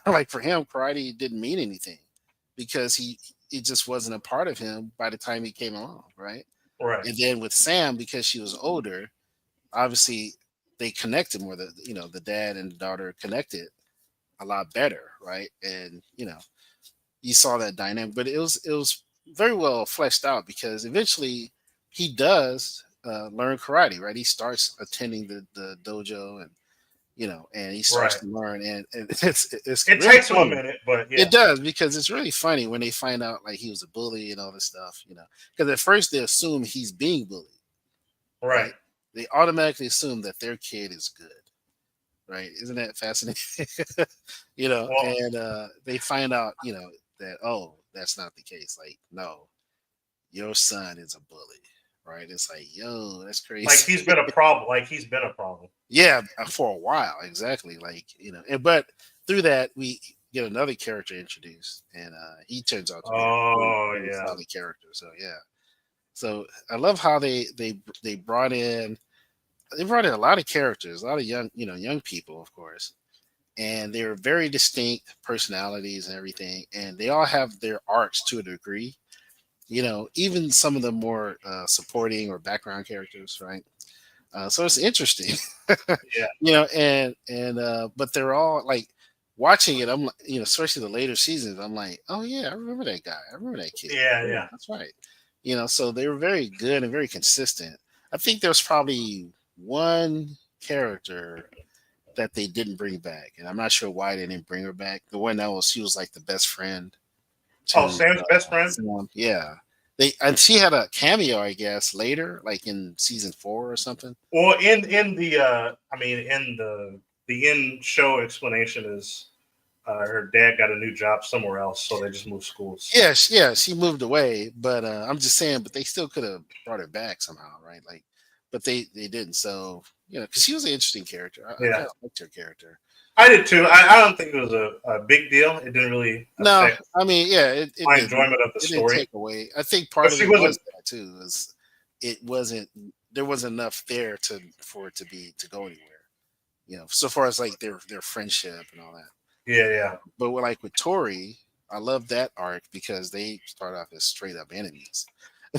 Like for him, karate didn't mean anything because it just wasn't a part of him by the time he came along, right?
right,
And then with Sam, because she was older, obviously they connected more. The dad and the daughter connected a lot better, right? And you saw that dynamic, but it was very well fleshed out because eventually he does learn karate, right? He starts attending the dojo, and he starts
right.
to learn, and it's
It
really
takes him a
funny.
minute, but
It
yeah,
does because it's really funny when they find out like he was a bully and all this stuff, because at first they assume he's being bullied,
right.
right? They automatically assume that their kid is good, right? Isn't that fascinating?
Well,
And they find out, that, oh, that's not the case. Like, no, your son is a bully, right? It's like, yo, that's
like
crazy.
he's been a problem. Like he's been a problem.
Yeah, for a while, exactly. Like, but through that we get another character introduced, and he turns out to be a really,
Oh
really
yeah.
solid character. So yeah, so I love how they brought in a lot of characters, a lot of young people, of course, and they're very distinct personalities and everything, and they all have their arcs to a degree. Even some of the more supporting or background characters, right? So it's interesting.
Yeah,
And but they're all like watching it. I'm like, especially the later seasons. I'm like, oh yeah, I remember that guy. I remember that kid.
yeah,
Yeah,
yeah.
that's right. So they were very good and very consistent. I think there was probably one character that they didn't bring back, and I'm not sure why they didn't bring her back. The one that was she was like the best friend
Oh,
to
Sam's best friend.
Sam. Yeah. And she had a cameo, I guess, later, like in season 4 or something.
Well, in the I mean, in the in show explanation is her dad got a new job somewhere else, so they just moved schools.
Yeah, yeah, she moved away, but I'm just saying, but they still could have brought her back somehow, right? Like, but they didn't. So because she was an interesting character, I
Yeah,
kind of liked her character.
I did too. I don't think it was a big deal. It didn't really
No,
affect
I mean, yeah, it
my
didn't.
enjoyment of the
It didn't
story.
take away. I think
But
part of
she
it was
wasn't.
that too. Is it wasn't there wasn't enough there to for it to go anywhere. So far as like their friendship and all that.
Yeah, yeah.
But with Tori, I love that arc because they start off as straight up enemies,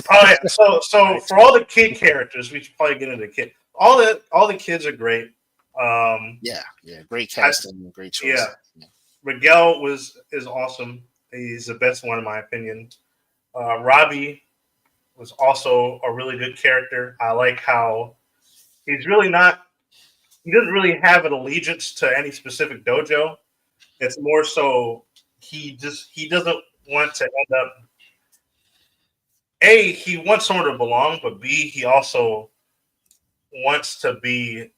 Oh yeah. So
right?
for all the kid characters, we should probably get into the kid. All the kids are great. Um,
Yeah, yeah, great
I,
casting, great
yeah,
choices. Yeah.
Miguel is awesome. He's the best one in my opinion. Robbie was also a really good character. I like how he's really not. He doesn't really have an allegiance to any specific dojo. It's more so he doesn't want to end up. A, he wants somewhere to belong, but B, he also wants to be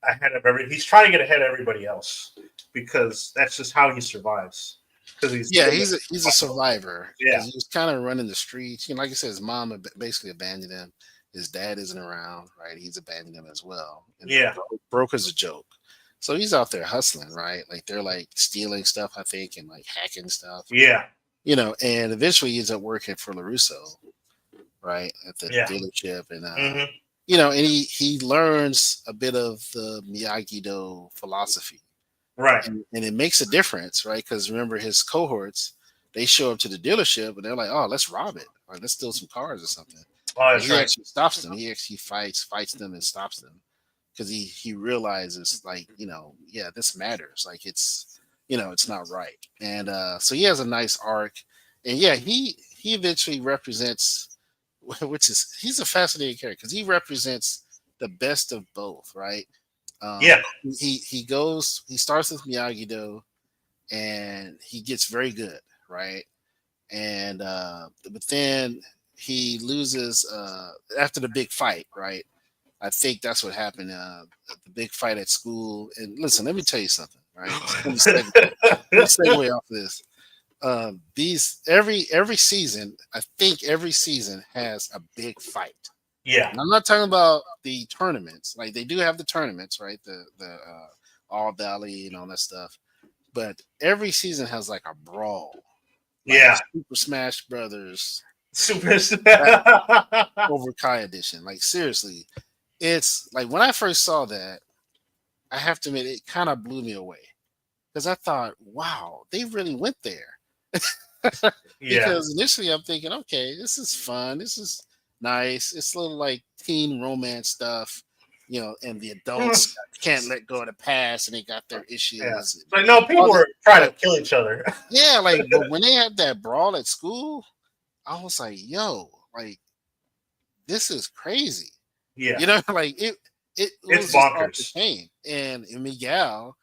ahead of every. He's trying to get ahead of everybody else because that's just how he survives. Because he's
Yeah,
living.
he's a survivor
Yeah,
because he was kind of running the streets. Like I said, his mom basically abandoned him. His dad isn't around, right? He's abandoned him as well, and they're
yeah,
broke as a joke. So he's out there hustling, right? Like they're like stealing stuff, I think, and like hacking stuff,
yeah,
And eventually he ends up working for Larusso, right, at the
yeah.
dealership, and
Hmm.
and he learns a bit of the Miyagi Do philosophy,
Right.
and it makes a difference, right? Because remember, his cohorts, they show up to the dealership and they're like, "Oh, let's rob it, or let's steal some cars or something."
Oh,
And
that's
he
right.
actually stops them. He actually fights them and stops them because he realizes, like, yeah, this matters. Like, it's not right. And so he has a nice arc, and yeah, he eventually represents, which is he's a fascinating character because he represents the best of both, right?
Yeah,
He starts with Miyagi Do and he gets very good, right? And but then he loses after the big fight, right? I think that's what happened. The big fight at school. And listen, let me tell you something, right? Let me segue off this. These every season, I think every season has a big fight.
yeah,
And I'm not talking about the tournaments. Like they do have the tournaments, right? The All Valley and all that stuff. But every season has like a brawl, like
yeah.
Super Smash Brothers
Super.
that over Kai edition. Like seriously, it's like when I first saw that, I have to admit it kind of blew me away because I thought, wow, they really went there.
Yeah.
Because initially I'm thinking, okay, this is fun, this is nice, it's a little like teen romance stuff, and the adults can't let go of the past and they got their
Yeah.
issues,
But no, people
all this,
were trying to
but
kill each other.
yeah, like but when they had that brawl at school, I was like, yo, like this is crazy.
Yeah.
Like it
It's
was just off the
bonkers.
chain. And Miguel,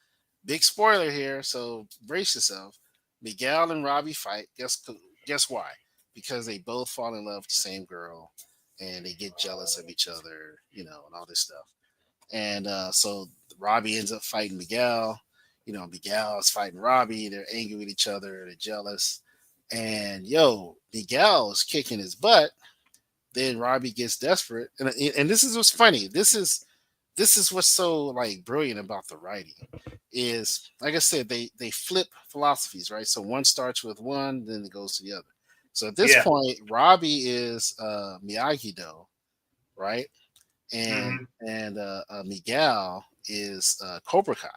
big spoiler here, so brace yourself. Miguel and Robbie fight. Guess why? Because they both fall in love with the same girl, and they get jealous of each other, and all this stuff. And so Robbie ends up fighting Miguel. Miguel is fighting Robbie. They're angry with each other. They're jealous. And Miguel is kicking his butt. Then Robbie gets desperate, and this is what's funny. This is what's so like brilliant about the writing is, like I said, they flip philosophies, right? So one starts with one, then it goes to the other. So at this
Yeah.
point, Robbie is Miyagi Do, right? And
Hmm.
and Miguel is Cobra Kai,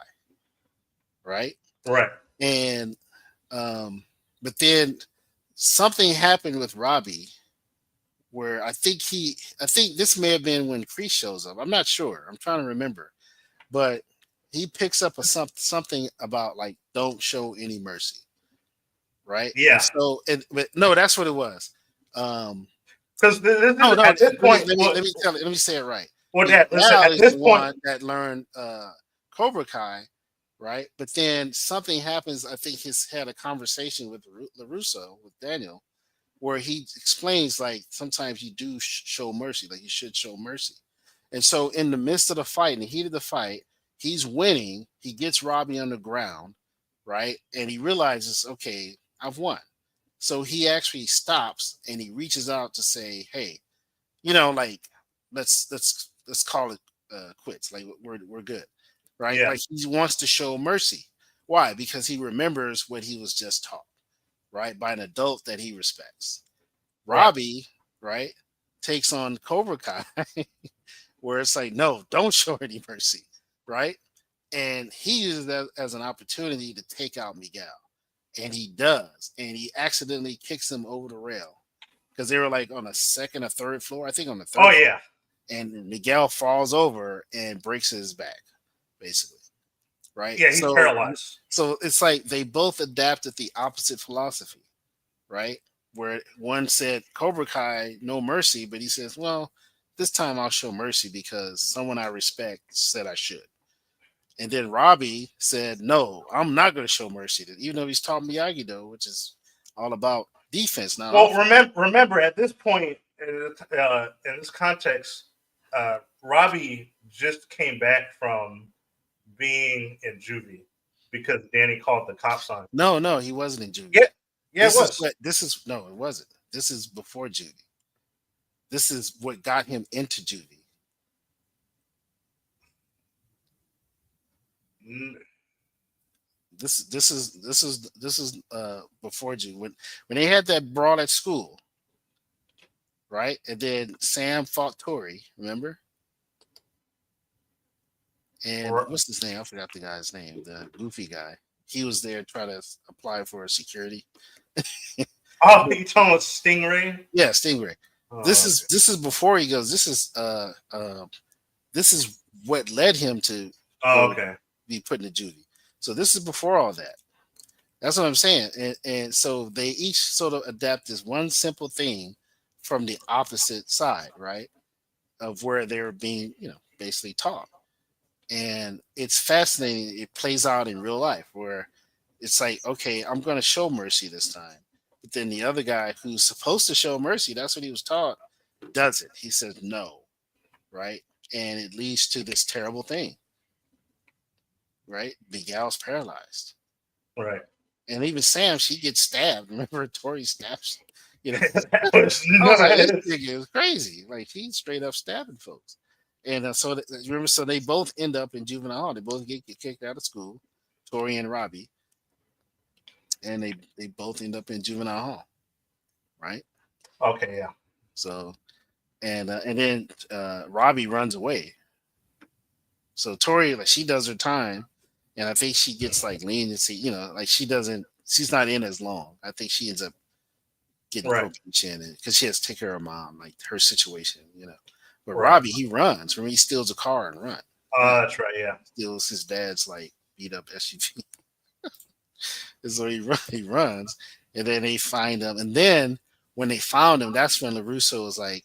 right?
Right.
And um, but then something happened with Robbie where I think this may have been when Kreese shows up. I'm not sure. I'm trying to remember, but he picks up something about like don't show any mercy, right? And
Yeah.
so, but no, that's what it was. Um,
Because this
no,
is
no.
at this
Let me
point.
let me
Well,
let me tell it. Let me say it right.
well, Dad, listen.
Miguel
At
is
this
the
point,
one that learned Cobra Kai, right? But then something happens. I think he's had a conversation with Larusso with Daniel, where he explains like sometimes you do show mercy, like you should show mercy. And so in the midst of the fight, in the heat of the fight, he's winning. He gets Robbie on the ground, right? And he realizes, okay, I've won. So he actually stops and he reaches out to say, hey, like let's call it quits. Like we're good, right?
yeah.
Like he wants to show mercy. Why? Because he remembers what he was just taught, right, by an adult that he respects.
Right.
Robbie, right, takes on Cobra Kai, where it's like, no, don't show any mercy, right? and he uses that as an opportunity to take out Miguel, and he does, and he accidentally kicks him over the rail because they were like on a second or third floor, I think on the
Oh
third floor,
yeah,
and Miguel falls over and breaks his back, basically, right?
yeah. He's
So it's like they both adapted the opposite philosophy, right? Where one said Cobra Kai, no mercy, but he says, well, this time I'll show mercy because someone I respect said I should. And then Robbie said, no, I'm not going to show mercy, even though he's taught Miyagi Do, which is all about defense, not
Well,
offense.
remember at this point in this context, Robbie just came back from being in juvie because Danny called the cops on him.
No, no, he wasn't in juvie.
Yeah, yeah, it was.
This is no, it wasn't. This is before juvie. This is what got him into juvie.
Mm.
This is before juvie when they had that brawl at school, right? And then Sam fought Tori, remember? And
Or-
what's his name? I forgot the guy's name. The goofy guy. He was there trying to apply for security.
Oh, you talking about Stingray?
Yeah, Stingray.
Oh, okay.
This is before he goes. This is what led him to
Oh,
go
okay.
be put into juvie. So this is before all that. That's what I'm saying. And so they each sort of adapt this one simple thing from the opposite side, right? Of where they're being, basically taught. And it's fascinating. It plays out in real life where it's like, okay, I'm going to show mercy this time. But then the other guy who's supposed to show mercy, that's what he was taught, does it. He says no, right? And it leads to this terrible thing, right? Miguel's paralyzed.
Right.
And even Sam, she gets stabbed. Remember, Tori stabs. You know,
That was
I was like, this
nuts.
nigga is crazy. Like he's straight up stabbing folks. And remember, so they both end up in juvenile hall. They both get kicked out of school, Tori and Robbie, and they both end up in juvenile hall, right?
Okay, yeah.
So and then Robbie runs away. So Tori, like she does her time, and I think she gets like leniency. Like she's not in as long. I think she ends up getting
Right.
probation because she has to take care of her mom, like her situation. But
Right.
Robbie, he runs. Remember, he steals a car and run.
That's right. Yeah.
Steals his dad's like beat up SUV. And so he runs, and then they find him. And then when they found him, that's when Larusso was like,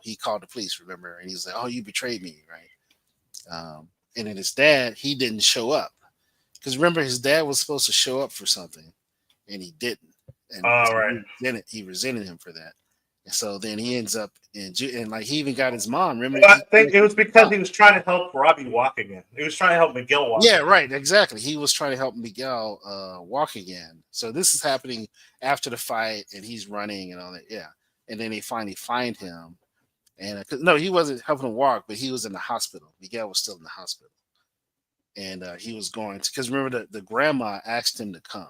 he called the police. Remember, and he was like, "Oh, you betrayed me, right?" And then his dad, he didn't show up because remember his dad was supposed to show up for something, and he didn't, and
All
so
right.
he resented him for that. And so then he ends up and like he even got his mom. Remember,
Well, I think it was because he was trying to help Robbie walk again. He was trying to help Miguel walk
yeah,
again.
right, exactly. He was trying to help Miguel walk again. So this is happening after the fight, and he's running and all that. Yeah, and then they finally find him, and no, he wasn't helping him walk, but he was in the hospital. Miguel was still in the hospital, and he was going to because remember the grandma asked him to come.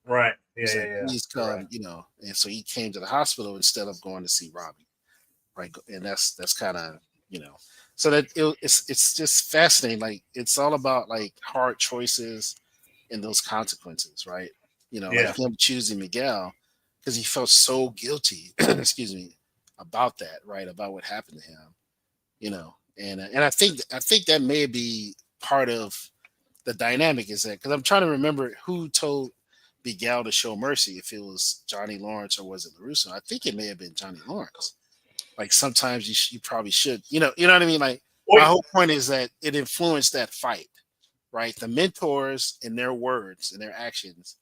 Right.
He
Yeah.
said,
Yeah. Yeah.
"Please
You're right.
come," and so he came to the hospital instead of going to see Robbie. Right, and that's kind of so it's just fascinating. Like it's all about like hard choices and those consequences, right? Like
Yeah.
him choosing Miguel because he felt so guilty, excuse me, about that, right? About what happened to him, and I think that may be part of the dynamic is that because I'm trying to remember who told Miguel to show mercy, if it was Johnny Lawrence or was it Larusso. I think it may have been Johnny Lawrence. Like sometimes you probably should, you know what I mean. Like my
Wait.
whole point is that it influenced that fight, right? The mentors and their words and their actions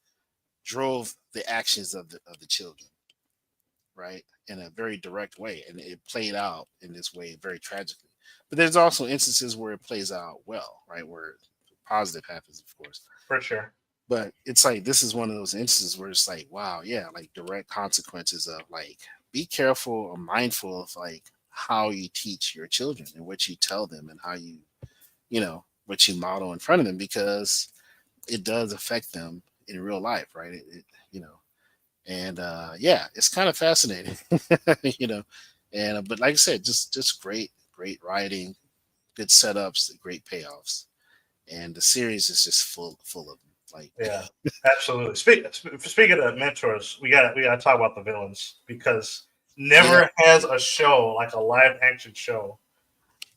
drove the actions of the children, right, in a very direct way, and it played out in this way very tragically. But there's also instances where it plays out well, right, where positive happens, of course.
For sure.
But it's like this is one of those instances where it's like, wow, yeah, like direct consequences of like be careful or mindful of like how you teach your children and what you tell them and how what you model in front of them because it does affect them in real life, right? And yeah, it's kind of fascinating, you know. And but like I said, just great writing, good setups, great payoffs, and the series is just full of them. Like,
Yeah, absolutely. Speaking of mentors, we gotta talk about the villains because
yeah,
never has a show like a live action show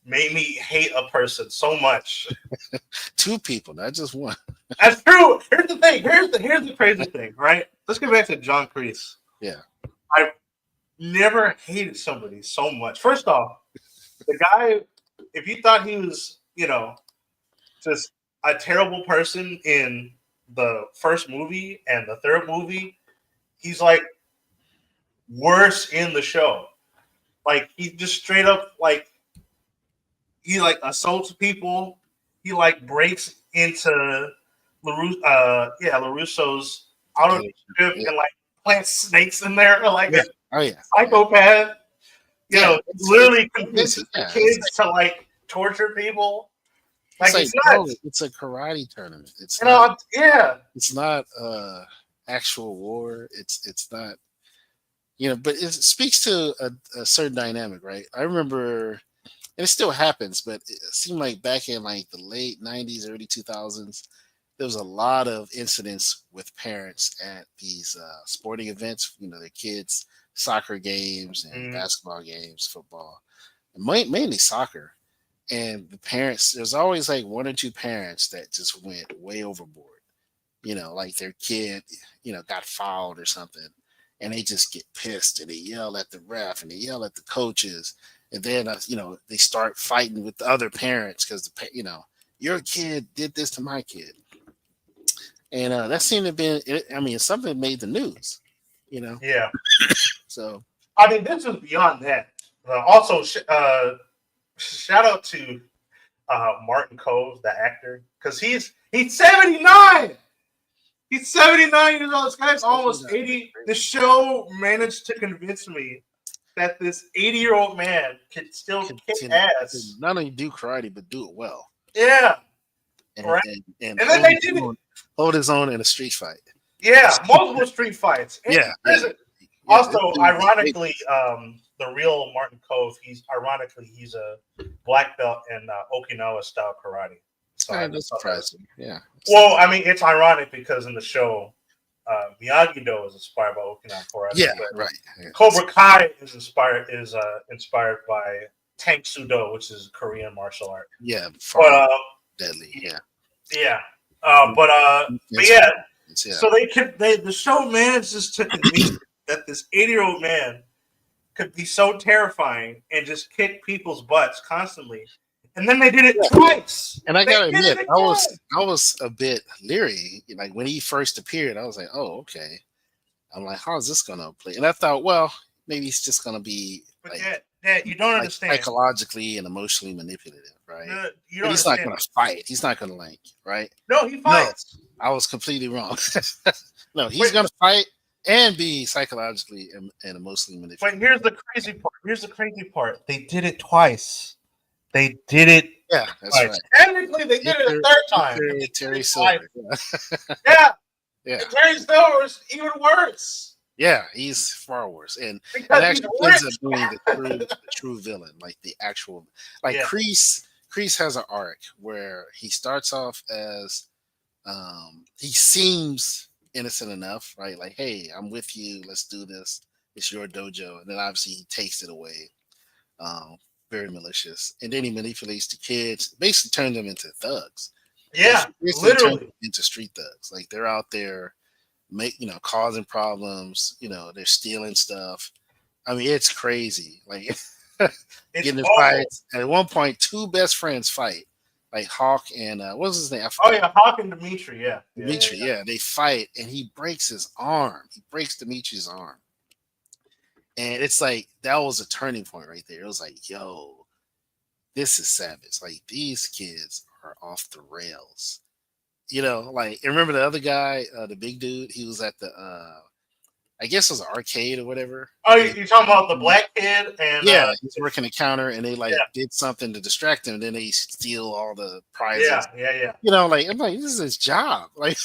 made me hate a person so much.
two people, not just one.
That's true. Here's the thing. Here's the crazy thing. Right. Let's get back to John Kreese.
Yeah,
I've never hated somebody so much. First off, the guy. If you thought he was, just a terrible person in the first movie and the third movie, he's like worse in the show. Like he just straight up like he like assaults people. He like breaks into Larusso's
the
auto
dealership.
ship
Yeah,
and like plants snakes in there like
yeah.
a
Oh yeah, yeah,
psychopath.
yeah. It's
Literally
so busy.
convinces the
Yeah,
kids to like torture people.
it's
Like
like,
it's
bro,
nuts.
it's a karate tournament.
Yeah.
It's not actual war. It's not, but it speaks to a certain dynamic, right? I remember, and it still happens, but it seemed like back in like the late '90s, early 2000s, there was a lot of incidents with parents at these sporting events. Their kids' soccer games and
Mhm.
basketball games, football, and mainly soccer. And the parents, there's always like one or two parents that just went way overboard. Like their kid, got fouled or something, and they just get pissed and they yell at the ref and they yell at the coaches, and then they start fighting with the other parents because your kid did this to my kid, and that seemed to have been. I mean, it's something that made the news, you know.
Yeah.
So
I mean, this is beyond that. Also, shout out to Martin Cove, the actor, because he's 79. He's 79 years old. This guy's almost 80. The show managed to convince me that this 80-year-old man can still kick
can
ass.
not only do karate but do it well,
Yeah,
and
right.
and
And then they did it.
hold his own in a street fight.
Yeah, multiple street fights in
Yeah, yeah,
prison.
yeah.
Also, ironically, the real Martin Cove, he's a black belt in Okinawa style karate. So I
That's
just thought that was
surprising. Yeah,
well. I mean, it's ironic because in the show, Miyagi Do is inspired by Okinawa karate,
yeah,
but
right. Yeah.
Cobra Kai is inspired by Tank Sudo, which is Korean martial art.
Yeah,
But
far more deadly. Yeah,
yeah, but
it's,
yeah.
yeah,
So the show manages to convince me that this 80-year-old man could be so terrifying and just kick people's butts constantly. And then they did it
yeah.
twice.
And I
They
gotta
did
admit,
it again.
I was a bit leery. Like when he first appeared, I was like, oh, okay. I'm like, how is this gonna play? And I thought, well, maybe he's just gonna be
But
like
Dad, you don't understand.
psychologically and emotionally manipulative, right?
No, you
But
don't
he's not
understand.
gonna fight. He's not gonna like, right?
No, he
No,
fights.
I was completely wrong. No, he's
But
gonna fight and be psychologically and emotionally
but
manipulative.
here's the crazy part. Here's the crazy part. They did it twice. They did it
Yeah, that's
twice.
right.
Technically, they did it a third time, but they did
Terry
it twice.
Silver. Yeah.
Yeah,
Yeah.
and Terry Silver's even worse
Yeah, he's far worse, and
because he's
actually ends up
rich.
being the true villain, like the actual, like
Yeah,
Kreese. Kreese has an arc where he starts off as he seems innocent enough, right? Like, hey, I'm with you, let's do this. It's your dojo, and then obviously he takes it away. Um, Very malicious, and then he manipulates the kids, basically turns them into thugs.
yeah,
Basically turns them
literally.
into street thugs. Like they're out there causing problems, they're stealing stuff. I mean, it's crazy. Like
It's
getting in
awful.
fights. At one point, two best friends fight. Like Hawk and what was his name? I
Oh
forgot.
yeah, Hawk and Dimitri. Yeah, yeah, yeah,
Dimitri. Yeah, they fight and he breaks his arm. He breaks Dimitri's arm. And it's like that was a turning point right there. It was like, yo, this is savage. Like these kids are off the rails. Like remember the other guy, the big dude? He was at the I guess it was an arcade or whatever.
Oh,
And
you're talking about the black kid and
yeah, he's working the counter and they like
yeah,
did something to distract him, and then they steal all the
yeah,
prizes.
yeah, yeah.
Like I'm like, this is his job. Like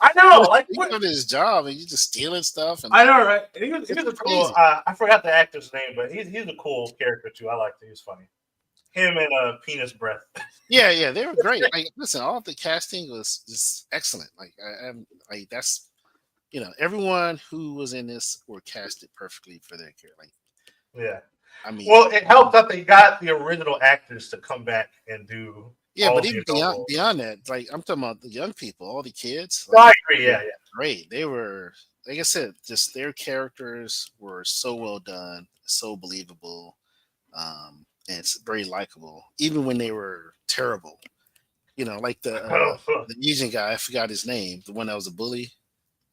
I know, like
he's
what?
doing his job and you just stealing stuff and
I know, right? And he was
it's
a cool.
crazy.
I forgot the actor's name, but he's a cool character too. I liked it. He was funny. Him and Penis Breath.
Yeah, they were great. Like, listen, all of the casting was just excellent. Like, like that's everyone who was in this were casted perfectly for their character. Like,
Yeah.
I mean,
Well, it helped that they got the original actors to come back and do
yeah,
all
but
of the
even
adult
beyond
roles.
that, like I'm talking about the young people, all the kids,
No,
like
I agree.
they were
Yeah, yeah.
great. They were, like I said, just their characters were so well done, so believable, and it's very likable, even when they were terrible. Like the Asian guy, I forgot his name, the one that was a bully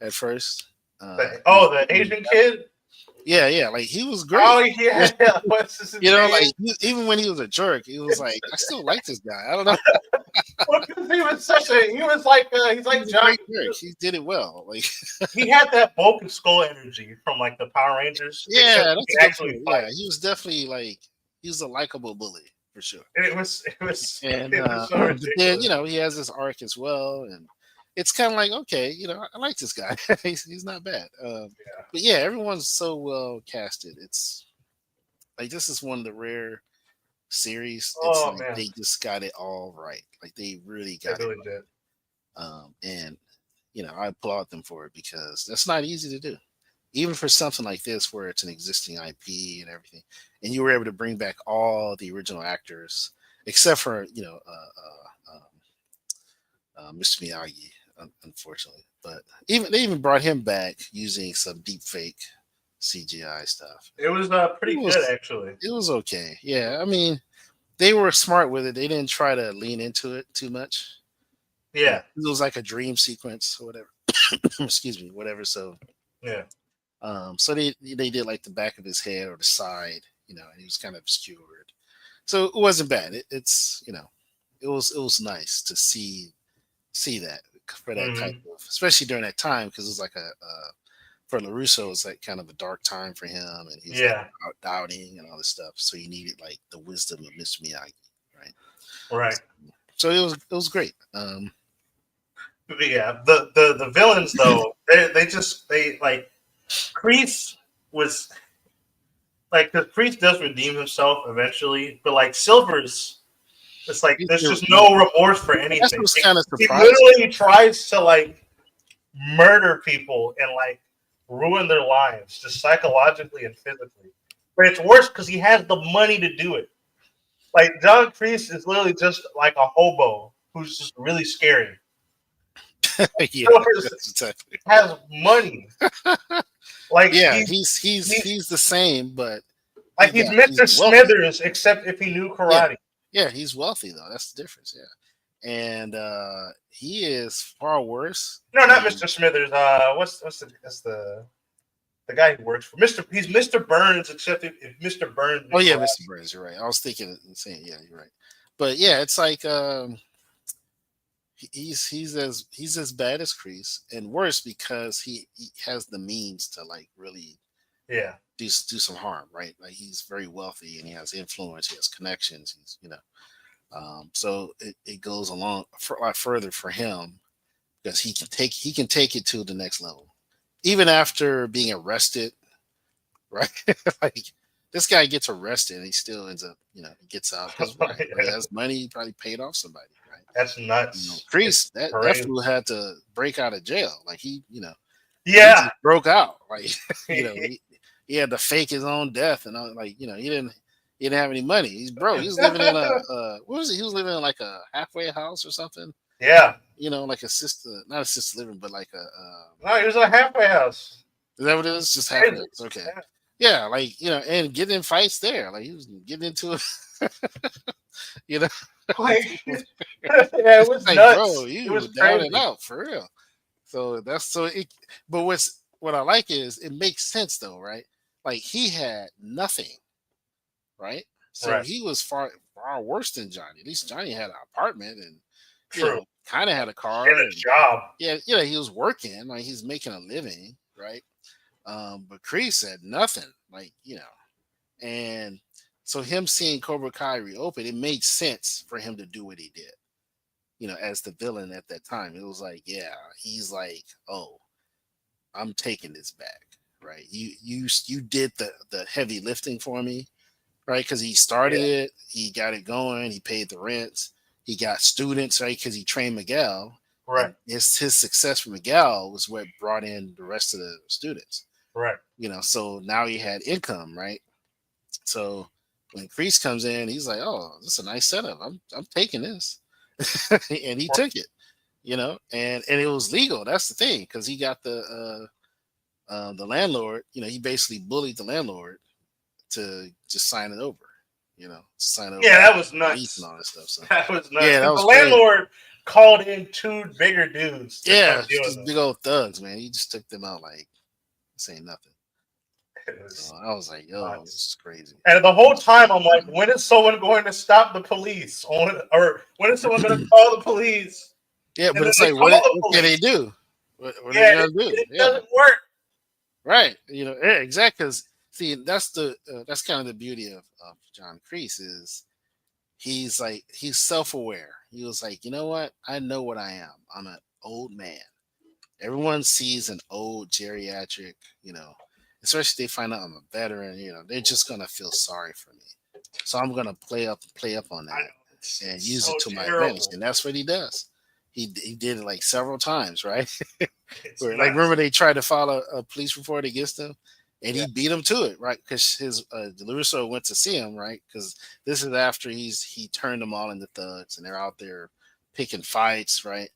at first. He was,
The Asian kid.
yeah, yeah, like he was
Oh
great.
yeah. What's his
Like
name?
even when he was a jerk, he was like, I still like this guy. I don't know.
Well, 'cause he was such a. He was like. He's
He
like
was a
John.
great jerk. He did it well. Like,
He had that Bulk and Skull energy from like the Power Rangers, except
yeah,
he
that's a
could
good
actually
point. Yeah,
fight.
he was definitely like he was a likable bully for sure.
And it was
And
it was so
but then
ridiculous.
he has this arc as well, and it's kind of like, okay, I like this guy. He's not bad.
Yeah.
But yeah, everyone's so well casted. It's like this is one of the rare series. It's
Oh
like
man,
they just got it all right. Like they really
they
got it
really did.
right. And I applaud them for it because that's not easy to do. Even for something like this, where it's an existing IP and everything, and you were able to bring back all the original actors, except for Mr. Miyagi, unfortunately. But even they even brought him back using some deep fake CGI stuff.
It was
It
pretty good
was
actually.
it was okay. Yeah, I mean, they were smart with it. They didn't try to lean into it too much.
Yeah,
It was like a dream sequence or whatever. Excuse me, whatever.
yeah.
So they did like the back of his head or the side, and he was kind of obscured. So it wasn't bad. It's it was nice to see that for that type
Hmm.
of, especially during that time, because it was like for Larusso, it was like kind of a dark time for him, and he was like
Yeah,
doubting and all this stuff. So he needed like the wisdom of Mr. Miyagi, right?
right.
So it was great.
But yeah, the villains though, they like Kreese was like because Kreese does redeem himself eventually, but like Silver's, it's like there's just
Yeah,
no remorse for
that's
anything.
what's
Like,
kind of
he
surprising.
literally tries to like murder people and like ruin their lives, just psychologically and physically. But it's worse because he has the money to do it. Like John Kreese is literally just like a hobo who's just really scary.
Yeah,
Silvers
that's exactly.
has money. Like
Yeah,
he's he's
he's the same, but
like he's
he's
Mr.
wealthy.
Smithers, except if he knew
Yeah,
karate.
yeah, he's wealthy though. That's the difference. Yeah, and he is far worse.
No, not
And
Mr. Smithers. What's the guy who works for Mr. He's Mr. Burns, except if Mr. Burns
oh
knew
yeah, Mr.
karate.
Burns, you're right. I was thinking and saying, yeah, you're right. But yeah, it's like he's as bad as Kreese and worse because he has the means to like really
Yeah.
do some harm, right? Like he's very wealthy and he has influence, he has connections. So it goes along for a lot further for him because he can take it to the next level, even after being arrested, right? Like this guy gets arrested and he still ends up, he gets out because right, he
Yeah.
has money, he probably paid off somebody, right?
That's nuts.
Priest,
It's
that
crazy.
fool had to break out of jail, like he
Yeah.
just broke out, like he had to fake his own death, and like he didn't have any money. He's broke. He was living in what was it? He was living in like a halfway house or something.
Yeah.
Like not assisted living, but like
No, he was a halfway house.
is that what it is? Just halfway
Crazy.
house. Okay.
Yeah.
Yeah, like and getting in fights there. Like he was getting into it. you know,
Like,
People-
yeah, it was
like bro,
nuts. It
you
was
were down and
crazy.
out for real. So that's so it. But what I like is it makes sense though, right? Like he had nothing, right? So
Right.
he was far worse than Johnny. At least Johnny had an apartment and
True.
kind of had a
And
car
a
and
job.
yeah, he was working, like he's making a living, right? But Kreese had nothing, like and so him seeing Cobra Kai reopen, it made sense for him to do what he did. As the villain at that time, it was like, yeah, he's like, oh, I'm taking this back, right? You did the heavy lifting for me, right? Because he started
Yeah.
it, he got it going, he paid the rent. he got students, right? Because he trained Miguel, and
Correct.
his success for Miguel was what brought in the rest of the students.
Correct.
So now he had income, right? So when Kreese comes in, he's like, "Oh, this is a nice setup. I'm taking this," and he took it. And it was legal. That's the thing, because he got the landlord. He basically bullied the landlord to just sign it over. To sign over
Yeah,
the
that was
lease and
nuts.
all that stuff. So
That was nuts
yeah, that
because the
was crazy.
landlord called in two bigger dudes to come
Yeah,
deal with
just
them.
big old thugs, man. He just took them out like saying nothing.
It
So
was
I was like, "Yo, this
nuts.
is crazy."
And the whole time, I'm like, when is someone going to stop the police? Or when is someone going to call the police?
Yeah,
And
but
then
it's
they
like,
call the
what can they
police.
do? What are
Yeah,
they
it,
gonna do?
it
Yeah,
doesn't work.
right. Yeah, exactly. Because see, that's kind of the beauty of John Kreese is he's self aware. He was like, you know what? I know what I am. I'm an old man. Everyone sees an old geriatric, you know, especially if they find out I'm a veteran. They're just gonna feel sorry for me. So I'm gonna play up on
I
that
know it's
and use
so
it to my advantage,
terrible.
and that's what he does. He did it like several times, right?
It's
Where, like, remember
nuts.
they tried to file a police report against him, and
Yeah,
he beat him to it, right? Because his Larusso went to see him, right? Because this is after he turned them all into thugs, and they're out there picking fights, right?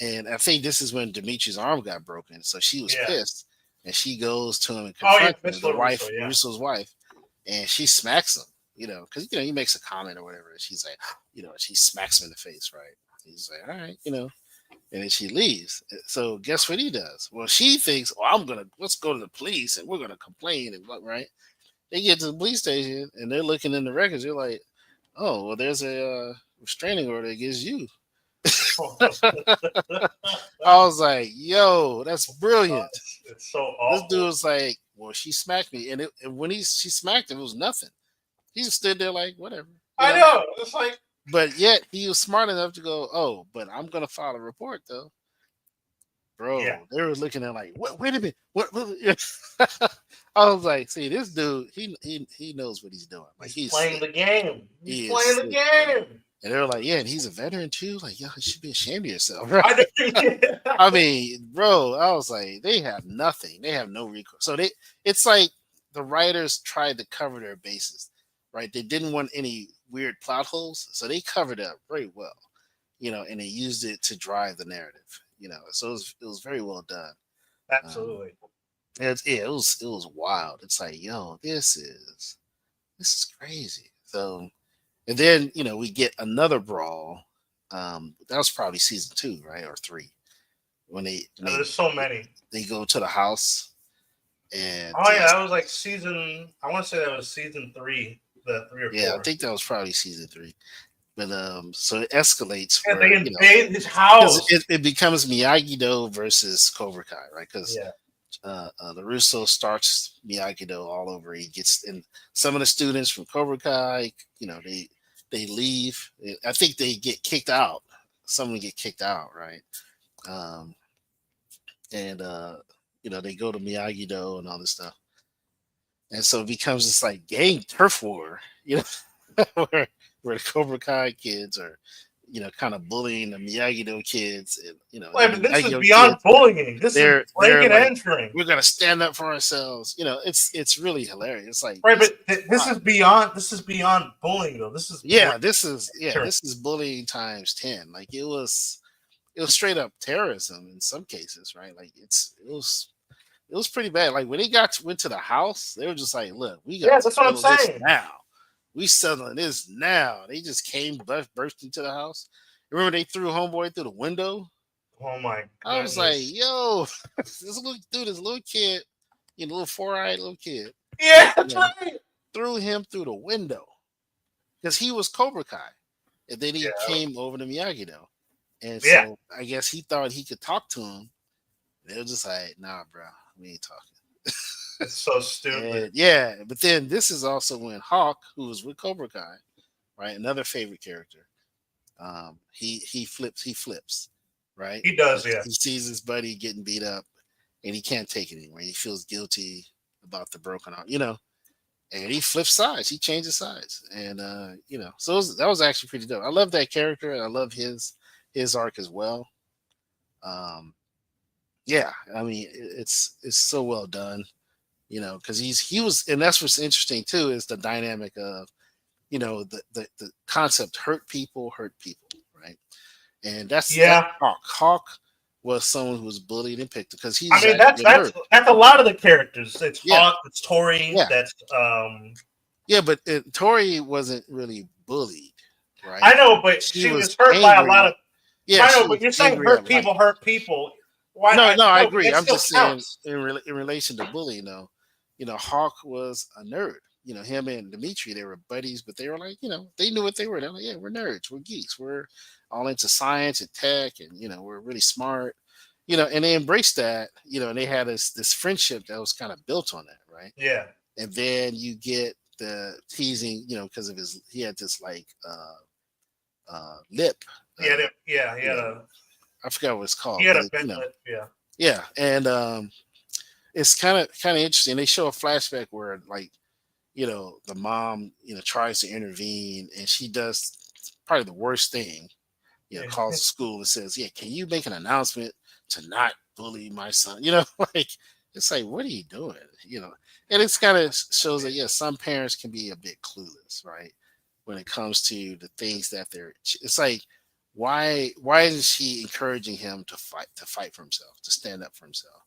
And I think this is when Dimitri's arm got broken, so she was
yeah.
pissed, and she goes to him and
Oh yeah,
confronts him,
Miss
the
Larusso.
wife,
Yeah,
Larusso's wife, and she smacks him, because he makes a comment or whatever, and she's like, she smacks him in the face, right? He's like, all right, and then she leaves. So guess what he does? Well, she thinks, "Oh, let's go to the police and we're gonna complain and what, right?" They get to the police station and they're looking in the records. They're like, "Oh, well, there's a restraining order against you." I was like, "Yo, that's brilliant."
it's so
This dude
awful.
was like, "Well, she smacked me," and when she smacked him, it was nothing. He just stood there like, whatever, you
I
know.
know. It's like
But yet he was smart enough to go, "Oh, but I'm gonna file a report though."
yeah,
Bro, they were looking at like, what? Wait a minute, what? I was like, see, this dude, he knows what he's doing. Like,
he's
he's
playing
slick.
the game. He's
He is
playing the
slick, bro.
game.
And they were like, yeah, and he's a veteran too. Like, yo, you should be ashamed of yourself, right?
I know.
I mean, bro, I was like, they have nothing. They have no recourse. So it's like the writers tried to cover their bases, right? They didn't want any weird plot holes, so they covered up very well, and they used it to drive the narrative, So it was very well done. Um,
Absolutely.
it was wild. It's like, yo, this is crazy. So, and then we get another brawl. That was probably season two, right, or three, when they when
And
they
there's so many.
they go to the house and
Oh yeah, that was like season. I want to say that was season three, the three or
yeah, I
four.
think that was probably season three. But so it escalates
Yeah, they
where
invade his
because
house.
it becomes Miyagi Do versus Cobra Kai, right? Because
Yeah,
the Russo starts Miyagi Do all over. He gets in some of the students from Cobra Kai. They leave. I think they get kicked out. Someone get kicked out, right? Um, and they go to Miyagi Do and all this stuff, and so it becomes this like gang turf war, where the Cobra Kai kids are, kind of bullying the Miyagi Do kids, and
wait,
then
but
the
this
Miyagi
is
Do
beyond
kids,
bullying. This is
they're
breaking and
like,
entering.
we're gonna stand up for ourselves. It's really hilarious. It's like
Right,
these
but this
wow.
is beyond. This is beyond bullying, though. This is
Yeah,
breaking
this is
and
yeah,
entering.
this is bullying times 10. Like it was straight up terrorism in some cases, right? Like it was pretty bad. Like when they went to the house, they were just like, "Look, we
Yeah,
gotta
that's what I'm
settle this
saying.
now. We settling this now." They just came, burst into the house. Remember they threw homeboy through the window.
Oh my
I was like,
goodness.
"Yo, this little kid, little 4-eyed little kid,
Yeah,
you
that's
know,
right.
threw him through the window because he was Cobra Kai, and then he
Yeah,
came over to Miyagi Do, and
yeah.
so I guess he thought he could talk to him. They were just like, "Nah, bro, we ain't talking."
It's so stupid.
And yeah, but then this is also when Hawk, who was with Cobra Kai, right, another favorite character, he flips, right?
He does.
Because
Yeah.
he sees his buddy getting beat up, and he can't take it anymore. He feels guilty about the broken arm, and he flipped sides. He changed his sides, and so that was actually pretty dope. I love that character, and I love his arc as well. Um, yeah, I mean, it's so well done, because he was, and that's what's interesting too is the dynamic of the concept hurt people, right? And that's
Yeah,
Hawk. Hawk was someone who was bullied and picked because he
I
was
mean
actually a nerd.
that's a lot of the characters. It's
Yeah,
Hawk, it's Tori,
yeah,
that's
yeah. But Tori wasn't really bullied, right?
I know, but
She
she was
was
hurt by a lot
angry.
of.
Yeah,
I know,
she
but
was
you're saying
angry at
hurt
life.
people hurt people. Why?
No, no, I
No, but
agree.
that
I'm
still
just saying
counts.
in relation to bullying, though, Hawk was a nerd. Him and Dimitri, they were buddies, but they were like, they knew what they were. They're like, yeah, we're nerds, we're geeks, we're all into science and tech, and we're really smart, and they embraced that, and they had this friendship that was kind of built on that, right?
Yeah,
And then you get the teasing, because of he had this like lip, uh,
he
you
had
know,
a
I forgot what it's
he
called,
had
but
a bent lip. Yeah,
yeah, and it's kind of interesting. They show a flashback where like the mom tries to intervene, and she does probably the worst thing. Calls
yeah,
the school and says, "Yeah, can you make an announcement to not bully my son?" Like it's like, what are you doing? And it's kind of shows that some parents can be a bit clueless, right? When it comes to the things that it's like, why isn't she encouraging him to fight for himself, to stand up for himself?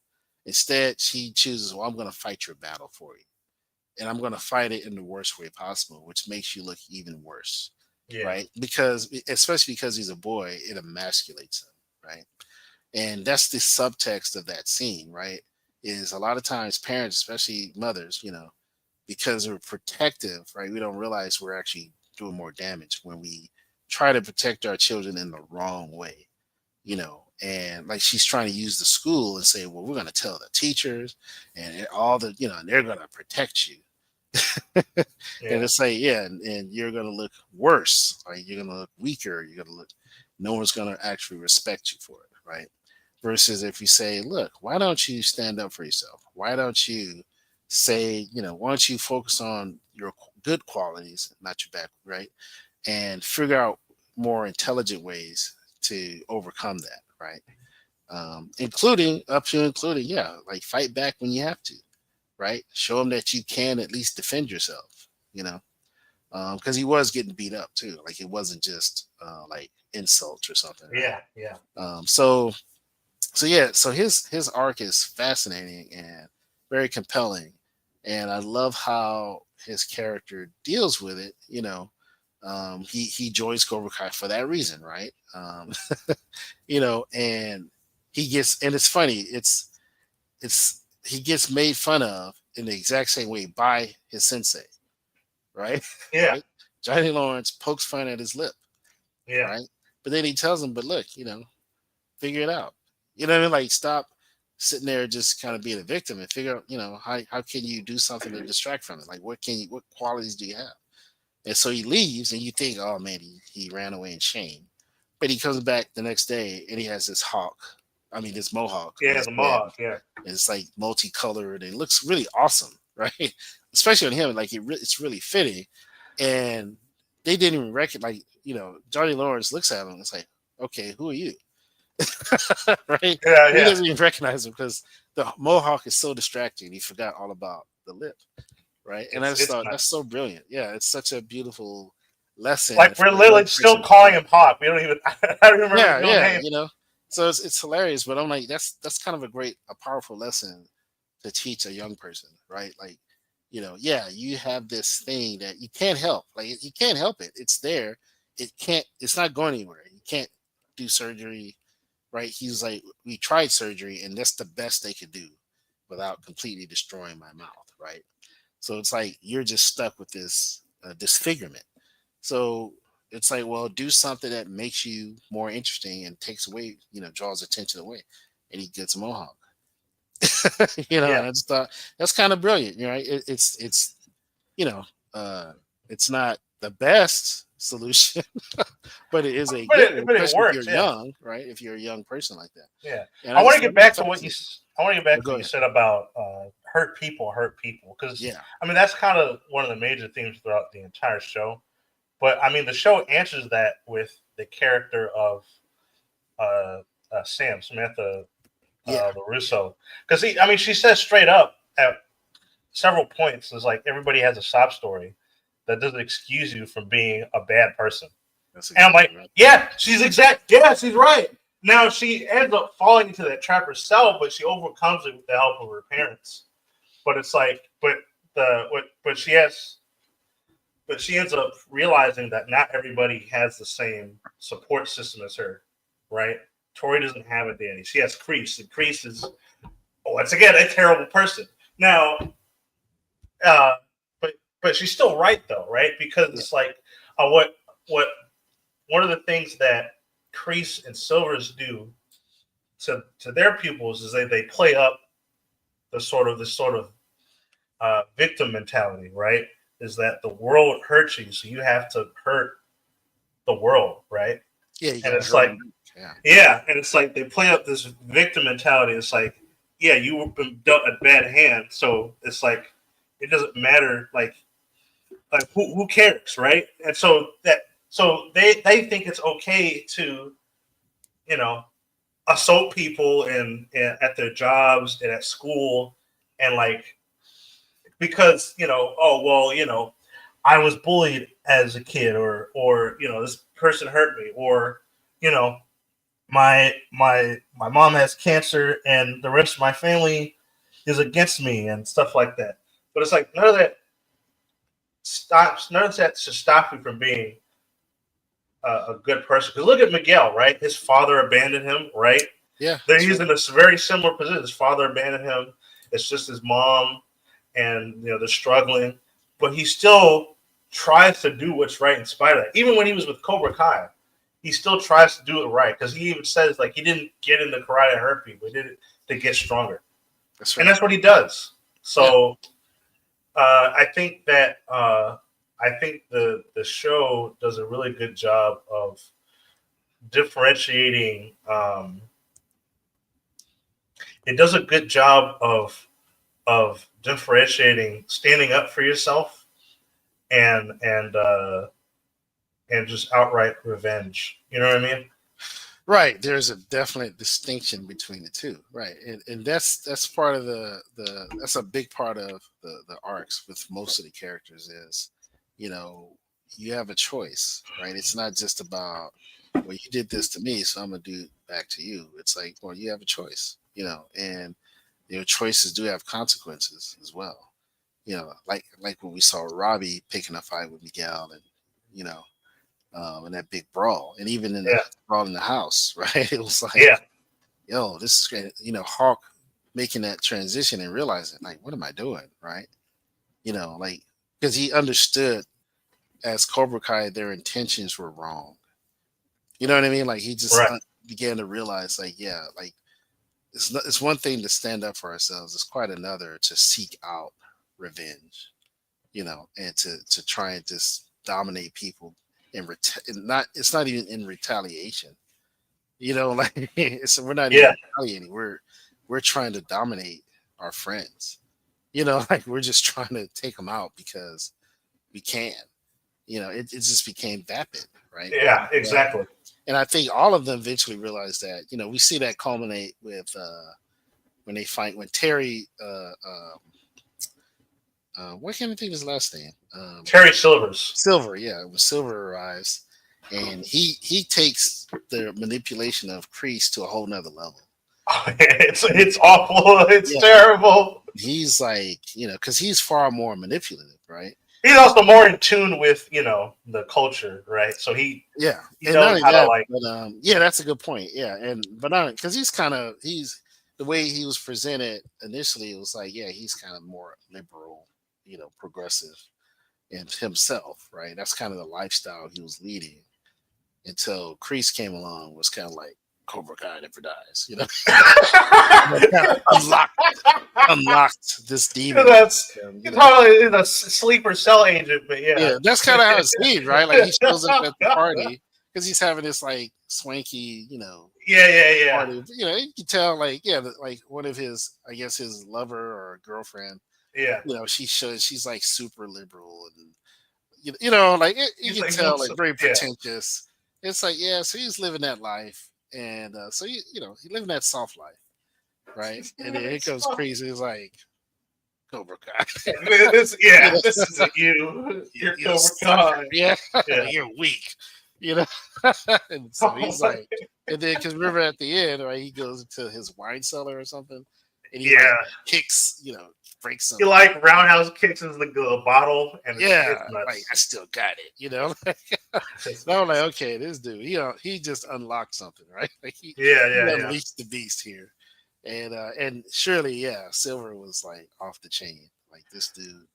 Instead, she chooses, well, I'm going to fight your battle for you, and I'm going to fight it in the worst way possible, which makes you look even worse,
yeah,
right? Because especially because he's a boy, it emasculates him, right? And that's the subtext of that scene, right? Is a lot of times parents, especially mothers, because we're protective, right? We don't realize we're actually doing more damage when we try to protect our children in the wrong way, and like she's trying to use the school and say, well, we're going to tell the teachers and all the, and they're going to protect you. And
yeah,
it's like, yeah, and you're gonna look worse, right? You're gonna look weaker. You're gonna look. No one's gonna actually respect you for it, right? Versus if you say, look, why don't you stand up for yourself? Why don't you say, why don't you focus on your good qualities, not your bad, right? And figure out more intelligent ways to overcome that, right? Including, yeah, like fight back when you have to, right? Show them that you can at least defend yourself, you know, because he was getting beat up too. Like it wasn't just like insults or something, right?
yeah, yeah.
So yeah, so his arc is fascinating and very compelling, and I love how his character deals with it. He joins Cobra Kai for that reason, right? And it's funny. It's he gets made fun of in the exact same way by his sensei, right?
Yeah,
Right? Johnny Lawrence pokes fun at his lip,
yeah.
right? But then he tells him, "But look, figure it out." You know what I mean? Like stop sitting there just kind of being a victim and figure out, how can you do something to distract from it? Like what qualities do you have? And so he leaves, and you think, oh man, he ran away in shame. But he comes back the next day, and he has this mohawk on
Yeah,
his
the
head.
Mohawk. Yeah,
It's like multicolored and it looks really awesome, right? Especially on him, like it's really fitting. And they didn't even recognize, Johnny Lawrence looks at him. It's like, okay, who are you? Right?
yeah,
He
yeah.
doesn't even recognize him because the mohawk is so distracting. He forgot all about the lip, right? And I just
It's
thought that's
nuts.
so brilliant. Yeah, it's such a beautiful lesson
Like we're
for a young
literally still
person to
calling
see.
him Hawk. We don't even. I don't remember his
Yeah,
real
yeah,
name.
So it's hilarious, but I'm like, that's kind of a powerful lesson to teach a young person, right? Like, yeah, you have this thing that you can't help. Like you can't help it. It's there. It's not going anywhere. You can't do surgery, right? He's like, we tried surgery and that's the best they could do without completely destroying my mouth, right? So it's like you're just stuck with this disfigurement. So it's like, well, do something that makes you more interesting and takes away, draws attention away. And he gets a mohawk.
Yeah,
And I just thought that's kind of brilliant. It, it's you know, uh, it's not. the best solution, but it is a
but
good one,
it
especially if you're
works. Yeah,
young, right? If you're a young person like that,
yeah.
and
I
I
want
just
to get
love the
back to
fact that
I want to get back to
go
what you
ahead.
said about hurt people, because
Yeah,
I mean that's kind of one of the major themes throughout the entire show. But I mean, the show answers that with the character of uh, Samantha
yeah,
Larusso, because I mean, she says straight up at several points, is like everybody has a sob story that doesn't excuse you from being a bad person.
that's
And I'm like,
exactly right.
yeah, yeah, she's right. Now she ends up falling into that trap herself, but she overcomes it with the help of her parents. But it's like, but she ends up realizing that not everybody has the same support system as her, right? Tori doesn't have a daddy. She has Kreese, and Kreese is once again a terrible person. Now, uh, but she's still right though, right? Because
Yeah,
it's like what one of the things that Kreese and Silvers do to their pupils is they play up the sort of victim mentality, right? Is that the world hurts you, so you have to hurt the world, right?
yeah, you
And
got to
it's
hurt
like,
them. Yeah,
yeah, and it's like they play up this victim mentality. It's like, yeah, you've been dealt a bad hand, so it's like it doesn't matter, like who cares, right? And so they think it's okay to you know assault people and at their jobs and at school, and like because oh well, I was bullied as a kid, or this person hurt me, or you know my mom has cancer and the rest of my family is against me and stuff like that. But it's like none of that should stop you from being a good person. Because look at Miguel, right? His father abandoned him, right?
yeah,
Then
that's
he's
right.
in a very similar position. His father abandoned him. It's just his mom, and they're struggling, but he still tries to do what's right in spite of that. Even when he was with Cobra Kai, he still tries to do it right because he even says like he didn't get into karate to hurt people; he did it to get stronger,
That's
and
right.
that's what he does.
Yeah,
So I think that I think the show does a really good job of differentiating. It does a good job of differentiating standing up for yourself and and just outright revenge. You know what I mean?
right. There's a definite distinction between the two, right? And that's part of that's a big part of the arcs with most of the characters is, you know, you have a choice, right? It's not just about, well, you did this to me, so I'm gonna do it back to you. It's like, well, you have a choice, and your choices do have consequences as well. Like when we saw Robbie picking a fight with Miguel, and you know, in that big brawl, and even in the
Yeah,
brawl in the house, right? It was like,
yeah,
yo, this is great. Hawk making that transition and realizing, like, what am I doing, right? Like, because he understood as Cobra Kai, their intentions were wrong. You know what I mean? Like, he just
right.
began to realize, like, yeah, like it's one thing to stand up for ourselves. It's quite another to seek out revenge, and to try and just dominate people and not. It's not even in retaliation. Like we're not even
Yeah,
retaliating. We're trying to dominate our friends. Like we're just trying to take them out because we can. It just became vapid, right?
yeah, exactly.
And I think all of them eventually realized that. We see that culminate with when they fight when Terry. What can't I think of his last name?
Terry Silvers.
Silver. Yeah, when Silver arrives, and he takes the manipulation of Kreese to a whole nother level.
It's awful. It's
Yeah,
terrible.
he's like, because he's far more manipulative, right?
He's also more in tune with the culture, right? So
Yeah,
he
and not
knows
only
how to
that,
like.
but yeah, that's a good point. Yeah, and but not because he's the way he was presented initially. It was like, yeah, he's kind of more liberal, progressive in himself, right? That's kind of the lifestyle he was leading until Kreese came along. Was kind of like, Cobra Kai never dies. Unlocked unlocked this demon.
That's
You
it's
know,
probably a sleeper cell agent, but yeah.
yeah, that's kind of how it seems, right? Like he shows up at the party because he's having this like swanky,
Yeah, yeah, yeah,
party. You can tell, like, yeah, like one of his, I guess, his lover or girlfriend.
yeah.
She's like super liberal, and like you
He's
can
like,
tell,
what's
like
up?
very
Yeah,
pretentious. It's like, yeah, so he's living that life, and so he living that soft life, right?
he's
And
doing
then here
it
comes
soft.
Crazy. He's like Cobra Kai.
This,
you
yeah,
know,
this isn't you. You're
you
Cobra
sucker.
Kai.
Yeah,
Yeah.
you're weak. You know, and so
Oh
he's
my.
like, and then because remember at the end, right, he goes into his wine cellar or something, and he like
Yeah.
kicks, breaks
He
some.
like roundhouse kicks into the bottle, and it's
Yeah, like
nuts.
I still got it. And
It's
I'm like,
nuts.
okay, this dude, he just unlocked something, right? Like
Yeah,
he
yeah, yeah.
unleashed the beast here, and surely, yeah, Silver was like off the chain, like this dude.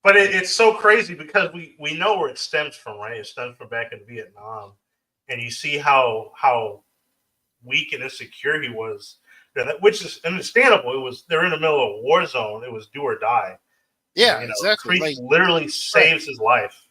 But it's so crazy because we know where it stems from, right? It stems from back in Vietnam, and you see how weak and insecure he was. Which is understandable. It was they're in the middle of a war zone. It was do or die, and
Yeah, exactly.
Crease
Like
literally
right,
saves his life.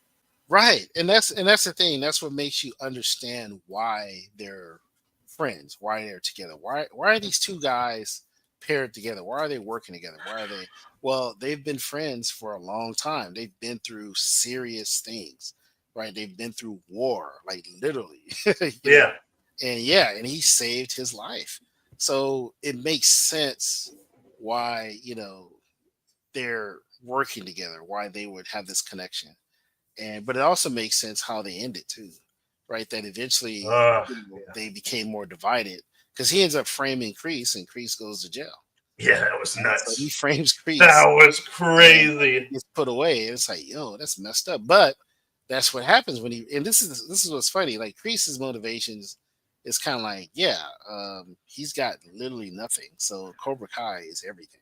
right, and that's the thing. That's what makes you understand why they're friends, why they're together. Why are these two guys paired together? Why are they working together? Why are they? Well, they've been friends for a long time. They've been through serious things, right? They've been through war, like literally, you know.
Yeah,
And yeah, and he saved his life. So it makes sense why, they're working together, why they would have this connection. And but it also makes sense how they ended too, right? That eventually,
yeah,
they became more divided because he ends up framing Crease, and Crease goes to jail.
yeah. That was
Right? So he
nuts.
frames
That
Crease,
was
and
crazy.
gets put away. And it's like, yo, that's messed up. But that's what happens when he. And this is what's funny. Like Crease's motivations is kind of like, yeah, he's got literally nothing. So Cobra Kai is everything,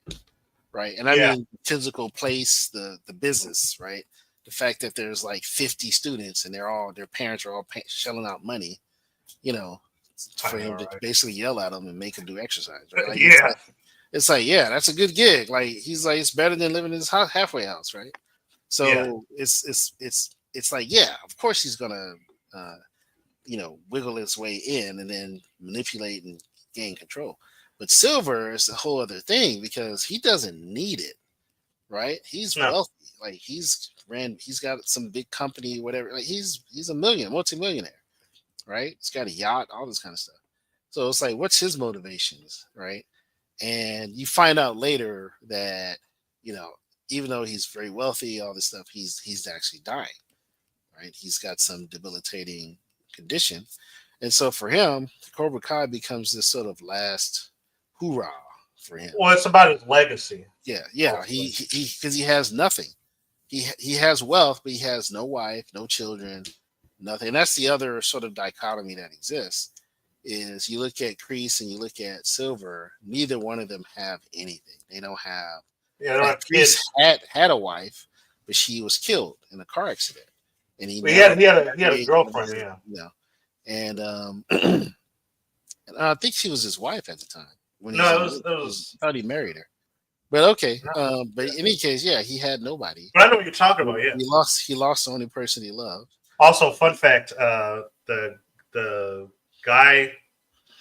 right? And I
Yeah,
mean physical place, the business, right? The fact that there's like 50 students and their parents are all shelling out money, you know,
I
for
know,
him to
right?
basically yell at them and make them do exercise, right? Like
Yeah,
it's like, yeah, that's a good gig. Like he's like, it's better than living in his halfway house, right?
yeah,
So it's like, yeah, of course he's gonna uh, wiggle his way in and then manipulate and gain control. But Silver is a whole other thing because he doesn't need it, right? He's
no,
wealthy. Like he's got some big company, whatever. Like he's a multimillionaire, right? He's got a yacht, all this kind of stuff. So it's like, what's his motivations, right? And you find out later that, you know, even though he's very wealthy, all this stuff, he's actually dying, right? He's got some debilitating condition. And so for him, Cobra Kai becomes this sort of last hoorah for him.
well, it's about his legacy,
Yeah, yeah. He
mostly.
because he has nothing. He has wealth, but he has no wife, no children, nothing. And that's the other sort of dichotomy that exists. Is you look at Crease and you look at Silver, neither one of them have anything. They don't have.
Yeah, they don't
Like
have
Crease
kids.
had a wife, but she was killed in a car accident, and he
But
never
he had a
married,
girlfriend. Yeah,
and and I think she was his wife at the time when he was
no,
in the movie. I thought he married her. But okay,
no,
but
yeah.
in any case, yeah, he had nobody.
But I know what you're talking
He
about. Yeah.
lost the only person he loved.
Also, fun fact: the guy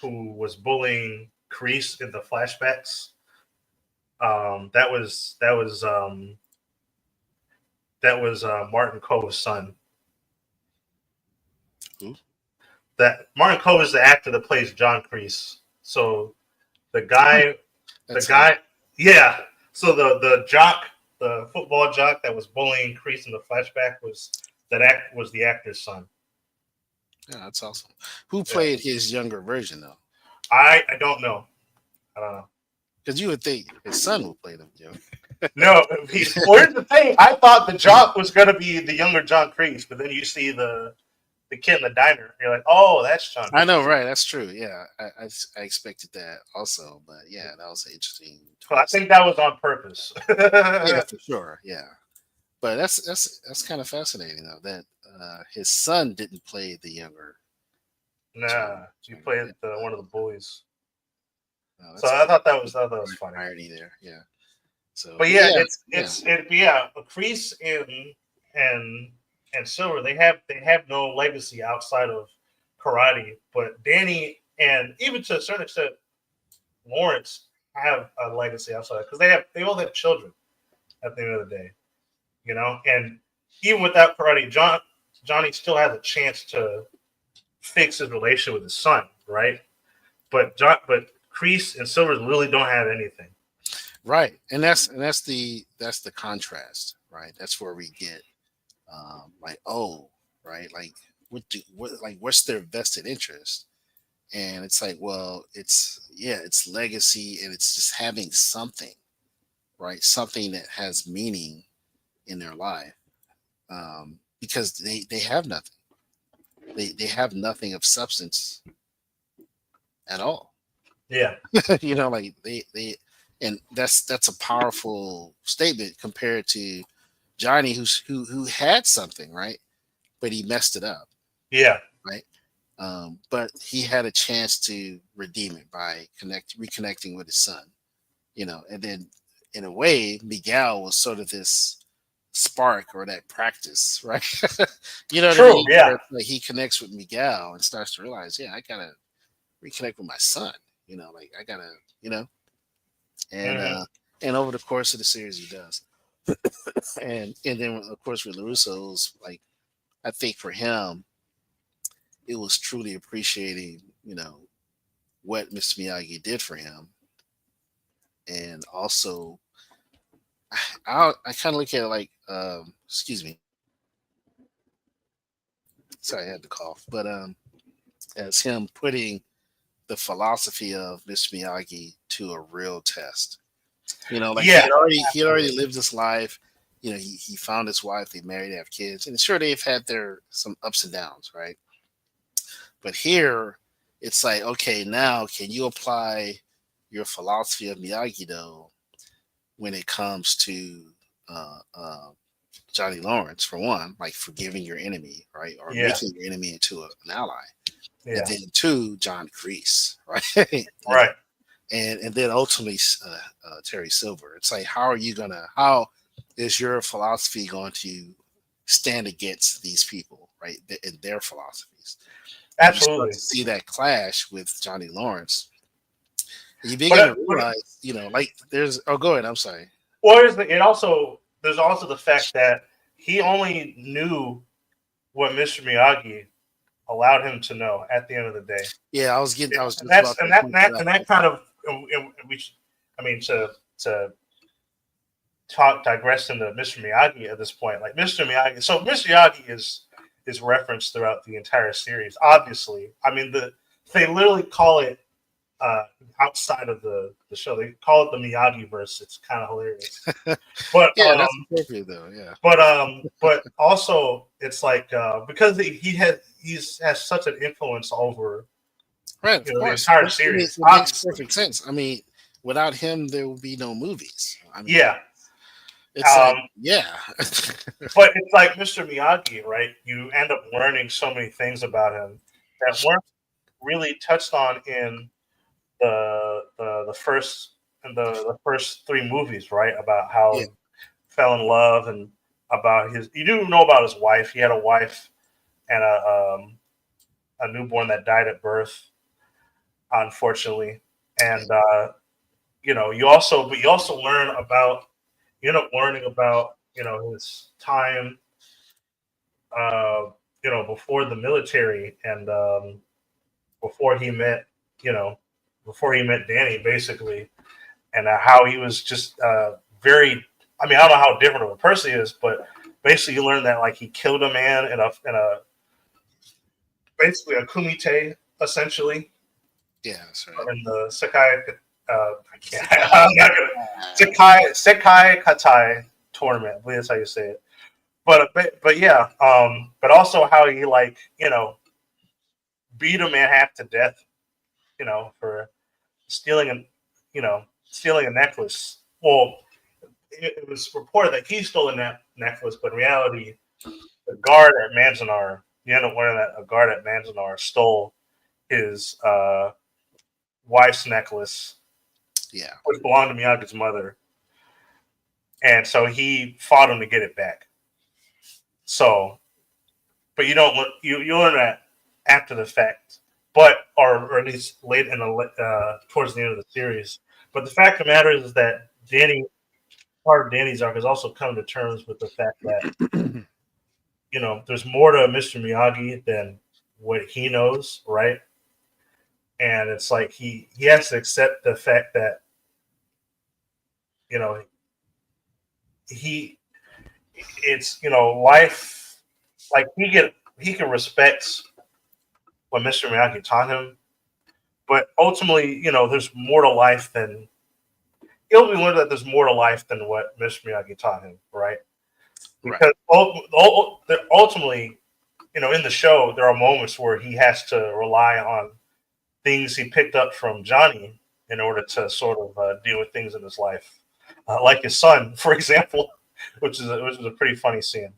who was bullying Crease in the flashbacks, that was Martin Coe's son.
Who?
That Martin Coe is the actor that plays John Crease. So the
Huh,
guy, the
that's funny.
guy, yeah. So the jock, the football jock that was bullying Crease in the flashback was the actor's son.
Yeah, that's awesome. Who
Yeah.
played his younger version though?
I don't know. I don't know.
Because you would think his son would play them, Joe.
No, well, here's the thing. I thought the jock was gonna be the younger John Crease, but then you see the kid in the diner. You're like, oh, that's John
I know,
Crease.
right? That's true. Yeah, I expected that also, but yeah, that was an interesting
So I
twist.
think that was on purpose.
Yeah, for sure. Yeah, but that's kind of fascinating though that his son didn't play the younger.
Nah, you
Johnny
played
Depp.
one of the bullies.
No,
So
that's a
I thought that was funny.
irony there. Yeah. So,
But
but
yeah,
yeah, yeah,
Kreese and and Silver they have no legacy outside of karate, but Danny and even to a certain extent Lawrence have a legacy outside because they all have children at the end of the day, you know. And even without karate, Johnny still has a chance to fix his relation with his son, right? But Kreese and Silver really don't have anything.
right. And that's the contrast, right? That's where we get like, oh, right, like what's their vested interest? And it's like, well, it's yeah, it's legacy, and it's just having something, right? Something that has meaning in their life, because they have nothing. They have nothing of substance at all.
Yeah,
You know, like they and that's a powerful statement compared to Johnny, who had something, right, but he messed it up,
yeah,
right. But he had a chance to redeem it by reconnecting with his son, you know. And then in a way, Miguel was sort of this spark or that practice, right? You know what I
true.
mean?
Yeah.
Where like he connects with Miguel and starts to realize, yeah, I gotta reconnect with my son. You know, like I gotta, you know, and
Hmm.
uh, and over the course of the series, he does. And then of course with Larusso's, like I think for him, it was truly appreciating, you know, what Mr. Miyagi did for him, and also I kind of look at it like, excuse me, sorry, I had to cough, but as him putting the philosophy of Mr. Miyagi to a real test. You know, like
Yeah,
he had
absolutely.
already lived his life. You know, he found his wife, they married, they have kids, and sure they've had their some ups and downs, right? But here, it's like, okay, now can you apply your philosophy of Miyagi Do when it comes to uh, uh, Johnny Lawrence, for one, like forgiving your enemy, right, or
Yeah,
making your enemy into an ally, and
yeah,
then two, John Kreese, right? You know,
right.
and then ultimately Terry Silver. It's like, how is your philosophy going to stand against these people, right, and their philosophies? And you start
Absolutely.
to see that clash with Johnny Lawrence, and you
But
begin to realize, like there's. Oh, go ahead. I'm sorry.
it also there's also the fact that he only knew what Mr. Miyagi allowed him to know at the end of the day.
Yeah,
Yeah,
I was
and
just about to point that
and
out.
that kind of and we I mean to talk digress into Mr. Miyagi at this point. Like Mr. Miyagi, so Mr. Miyagi is referenced throughout the entire series. Obviously, I mean they literally call it uh, outside of the show. They call it the Miyagi verse. It's kind of hilarious. But
Yeah, that's appropriate though. Yeah.
but also it's like because has such an influence over
Right, of
the
course.
entire
But I mean,
series.
it makes
Obviously,
perfect sense. I mean, without him, there would be no movies. I mean,
yeah.
it's like,
Um,
yeah,
but it's like Mr. Miyagi, right? You end up learning so many things about him that weren't really touched on in the first the first three movies, right? About how
yeah,
he fell in love and about his. You do know about his wife. He had a wife and a newborn that died at birth, unfortunately.
yeah,
And you also learn about you end up learning about his time, uh, before the military and before he met you know before he met Danny, basically, and how he was just very. I mean, I don't know how different of a person he is, but basically, you learn that like he killed a man in a basically a kumite, essentially,
yeah. That's right.
in the Sekai. I can't. I'm
Sakai.
not gonna Sekai Katai tournament. I believe that's how you say it. But yeah. But also how he like beat a man half to death. For stealing a stealing a necklace. Well, it was reported that he stole a necklace, but in reality, the guard at Manzanar. You end up learning that a guard at Manzanar stole. his wife's necklace,
Yeah.
which belonged to Miyagi's mother, and so he fought him to get it back. So, but you learn that after the fact, but or at least late in the towards the end of the series. But the fact of the matter is that Danny, part of Danny's arc, has also come to terms with the fact that there's more to Mr. Miyagi than what he knows, right? And it's like he has to accept the fact that you know he it's life, like he can respect what Mr. Miyagi taught him, but ultimately there's more to life than he'll be learned that there's more to life than what Mr. Miyagi taught him, right?
Right.
Because ultimately, in the show there are moments where he has to rely on things he picked up from Johnny in order to sort of deal with things in his life, like his son, for example, which is a pretty funny scene.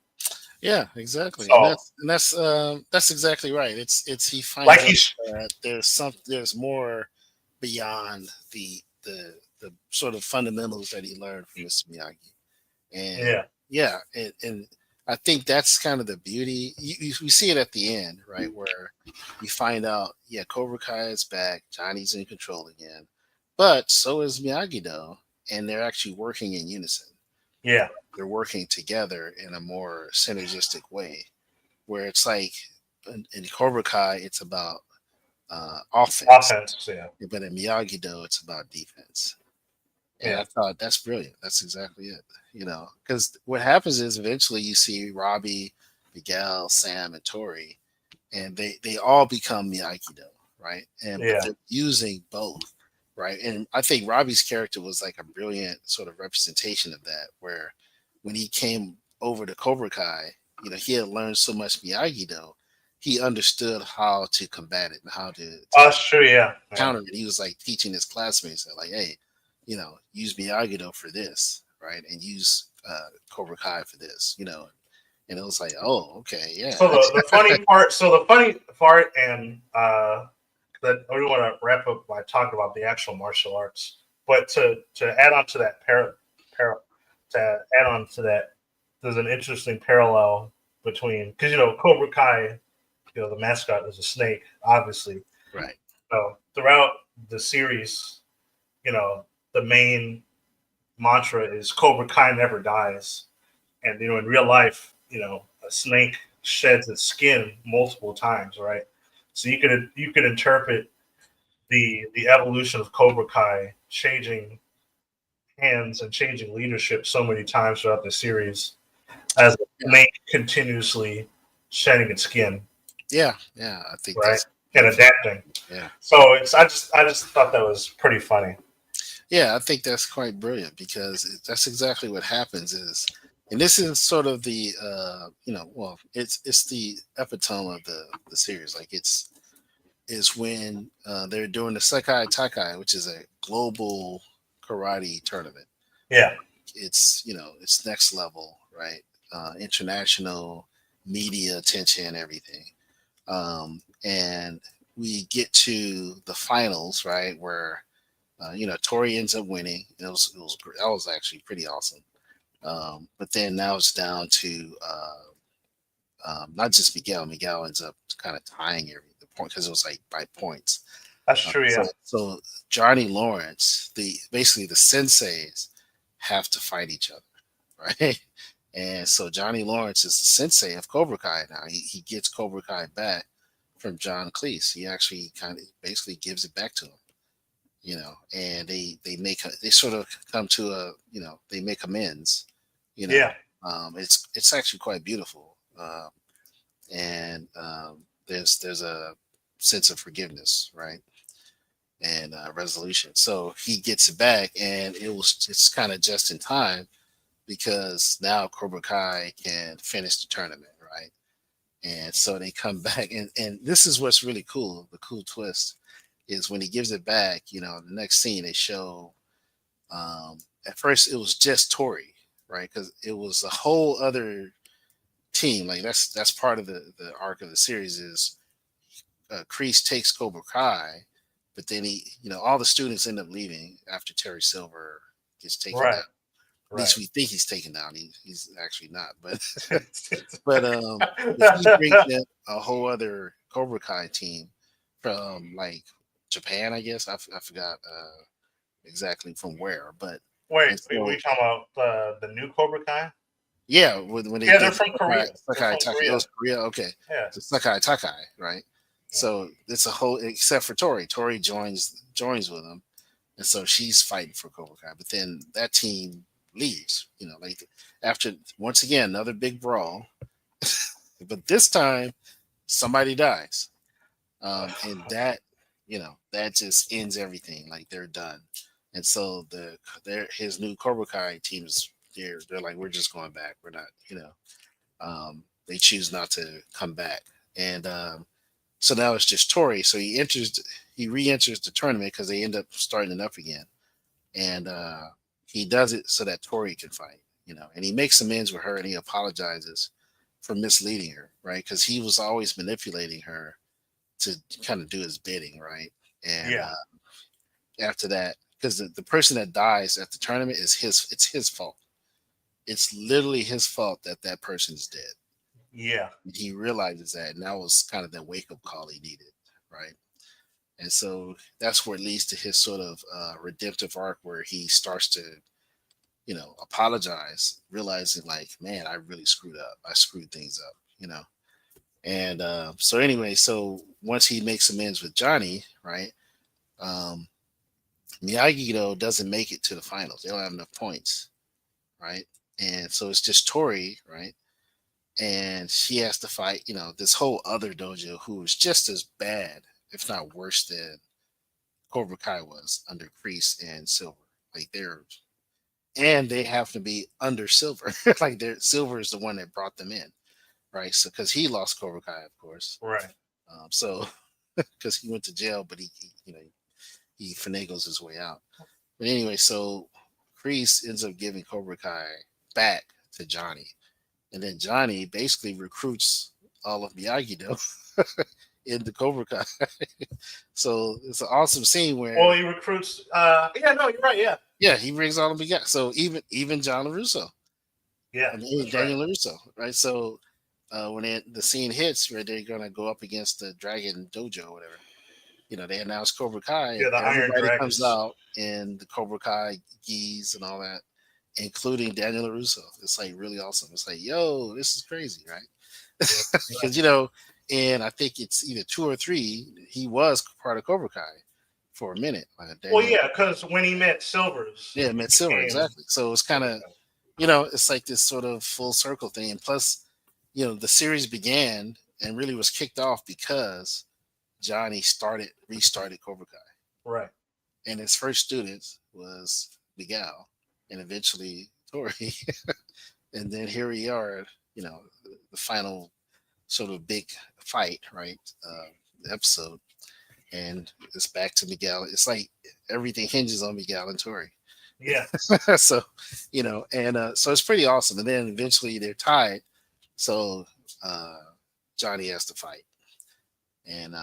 Yeah, exactly, and
So,
that's exactly right. It's he
like
finds out
he's
that there's more beyond the sort of fundamentals that he learned from Mr. Miyagi, and
yeah,
yeah, and I think that's kind of the beauty. We see it at the end, right, where you find out, yeah, Cobra Kai is back, Johnny's in control again, but so is Miyagi Do, and they're actually working in unison.
yeah,
They're working together in a more synergistic way where it's like in Cobra Kai it's about offense,
offense, yeah,
but in Miyagi Do it's about defense. And I
yeah,
thought that's brilliant. That's exactly it. Because what happens is eventually you see Robbie, Miguel, Sam, and Tori, and they all become Miyagi Do, right? And but
yeah.
they're using both, right? And I think Robbie's character was like a brilliant sort of representation of that, where when he came over to Cobra Kai, he had learned so much Miyagi Do, he understood how to combat it and how to
That's true, yeah, yeah,
counter it. He was like teaching his classmates that, like, hey, use Miyagi Do for this, right, and use Cobra Kai for this, and it was like, oh, okay, yeah,
So the funny part, and that I really want to wrap up by talking about the actual martial arts. But to add on to that par, to add on to that, there's an interesting parallel between, because Cobra Kai, the mascot is a snake, obviously.
right,
So throughout the series, you know the main mantra is Cobra Kai never dies, and in real life, a snake sheds its skin multiple times, right? So you could interpret the evolution of Cobra Kai changing hands and changing leadership so many times throughout the series as a
yeah,
snake continuously shedding its skin,
yeah, yeah. I think
right,
that's
and
beautiful.
adapting.
Yeah,
So I just thought that was pretty funny.
yeah, I think that's quite brilliant because that's exactly what happens is, and this is sort of the well, it's the epitome of the series. Like it's is when they're doing the Sekai Takai, which is a global karate tournament.
Yeah,
It's next level, right? International media attention, everything. And we get to the finals, right, where Tori ends up winning. That was actually pretty awesome. But then now it's down to not just Miguel. Miguel ends up kind of tying every the point because it was like by points.
that's true.
So
Yeah,
so Johnny Lawrence, the basically the senseis have to fight each other, right? And so Johnny Lawrence is the sensei of Cobra Kai now. He gets Cobra Kai back from John Cleese. He actually kind of basically gives it back to him, and they sort of come to they make amends, you know.
yeah,
It's actually quite beautiful, and there's a sense of forgiveness, right, and resolution. So he gets it back, and it's kind of just in time because now Cobra Kai can finish the tournament, right? And so they come back, and this is what's really cool. The cool twist is when he gives it back. The next scene they show. At first, it was just Tori, right? Because it was a whole other team. Like that's part of the arc of the series is Kreese takes Cobra Kai, but then all the students end up leaving after Terry Silver gets taken down.
Right.
At least
Right.
we think he's taken down. He's actually not, but he brings in a whole other Cobra Kai team from like Japan, I guess. I forgot exactly from where, but
Wait,
and
we
so
talking about the new Cobra Kai?
yeah, when they
Yeah, they're
did
from
Sakai,
Korea. They're
Sakai
from
Takai, it
Korea.
was Korea. Okay,
Yeah.
so Sakai Takai, right?
Yeah.
So it's a whole except for Tori. Tori joins with them, and so she's fighting for Cobra Kai. But then that team leaves. Like after once again another big brawl, but this time somebody dies, and that just ends everything. Like they're done, and so his new Cobra Kai teams they're like we're just going back. We're not. They choose not to come back, and so now it's just Tori. So he re-enters the tournament because they end up starting it up again, and he does it so that Tori can fight. And he makes amends with her, and he apologizes for misleading her, right? Because he was always manipulating her to kind of do his bidding, right? And
Yeah.
after that, because the person that dies at the tournament it's his fault. It's literally his fault that that person is dead.
Yeah.
And he realizes that, and that was kind of the wake up call he needed, right? And so that's where it leads to his sort of redemptive arc, where he starts to, apologize, realizing like, man, I really screwed up. I screwed things up. And so anyway, so once he makes amends with Johnny, right? Um, Miyagi though doesn't make it to the finals. They don't have enough points, right? And so it's just Tori, right? And she has to fight, this whole other dojo who is just as bad, if not worse than Cobra Kai was under Kreese and Silver. Like they have to be under Silver. Like Silver is the one that brought them in, right? So because he lost Cobra Kai, of course.
Right.
So because he went to jail, but he finagles his way out. But anyway, so Kreese ends up giving Cobra Kai back to Johnny, and then Johnny basically recruits all of Miyagi Do in the Cobra Kai. So it's an awesome scene
Well,
where
he recruits. Yeah. No, you're right. Yeah.
yeah, he brings all of them together. So even John LaRusso,
Yeah.
I mean
That's right.
Daniel LaRusso, right? So when the scene hits where they're gonna go up against the Dragon Dojo or whatever, they announce Cobra Kai and
Yeah. The Iron
everybody comes
Dragons.
out in the Cobra Kai gis and all that, including Daniel LaRusso. It's like really awesome. It's like, yo, this is crazy, right?
Yeah. Right.
Because and I think it's either two or three. He was part of Cobra Kai for a minute.
Well,
Daniel,
yeah, because when he met Silvers,
yeah,
he
met Silver
became
exactly. So it's kind
Cobra
of
Kai.
it's like this sort of full circle thing. And plus, the series began and really was kicked off because Johnny restarted Cobra Kai,
Right.
and his first student was Miguel, and eventually Tori, and then here we are. The final sort of big fight, right? Episode, and it's back to Miguel. It's like everything hinges on Miguel and Tori.
Yeah.
So, and so it's pretty awesome. And then eventually they're tied. So uh, Johnny has to fight, and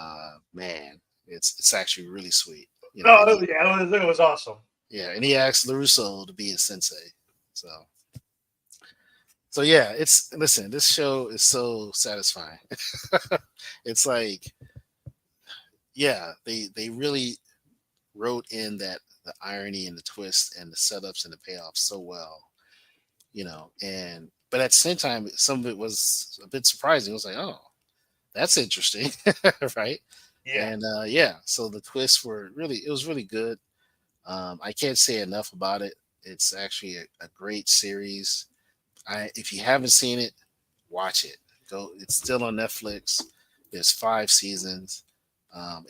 man, it's actually really sweet.
No,
And
yeah, it was awesome.
yeah, and he asked Larusso to be his sensei. So yeah, it's listen. This show is so satisfying. It's like yeah, they really wrote in that the irony and the twist and the setups and the payoffs so well, and but at the same time some of it was a bit surprising. It was like, oh, that's interesting. Right?
Yeah.
And yeah, so the twists were really it was really good. I can't say enough about it. It's actually a great series. If you haven't seen it, watch it. Go. It's still on Netflix. There's 5 seasons,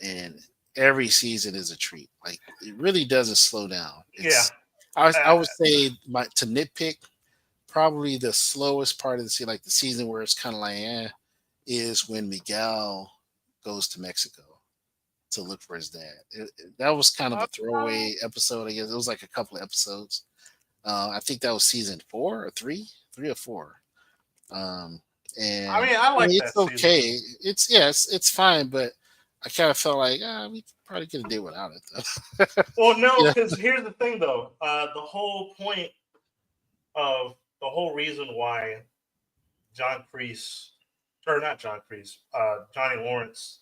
and every season is a treat. Like it really doesn't slow down.
Yeah.
I
Uh,
would say to nitpick, probably the slowest part of the season, like the season where it's kind of like is when Miguel goes to Mexico to look for his dad. That was kind of a throwaway episode. I guess it was like a couple of episodes. I think that was season 4 or 3, 3 or 4. Um,
I
and
mean, I
I
like
mean, it's
that season.
okay. It's fine, but I kind of felt like we probably could have did without it though.
Well, no,
Yeah,
because here's the thing, though. The whole point of the whole reason why John Kreese, or not John Kreese, Johnny Lawrence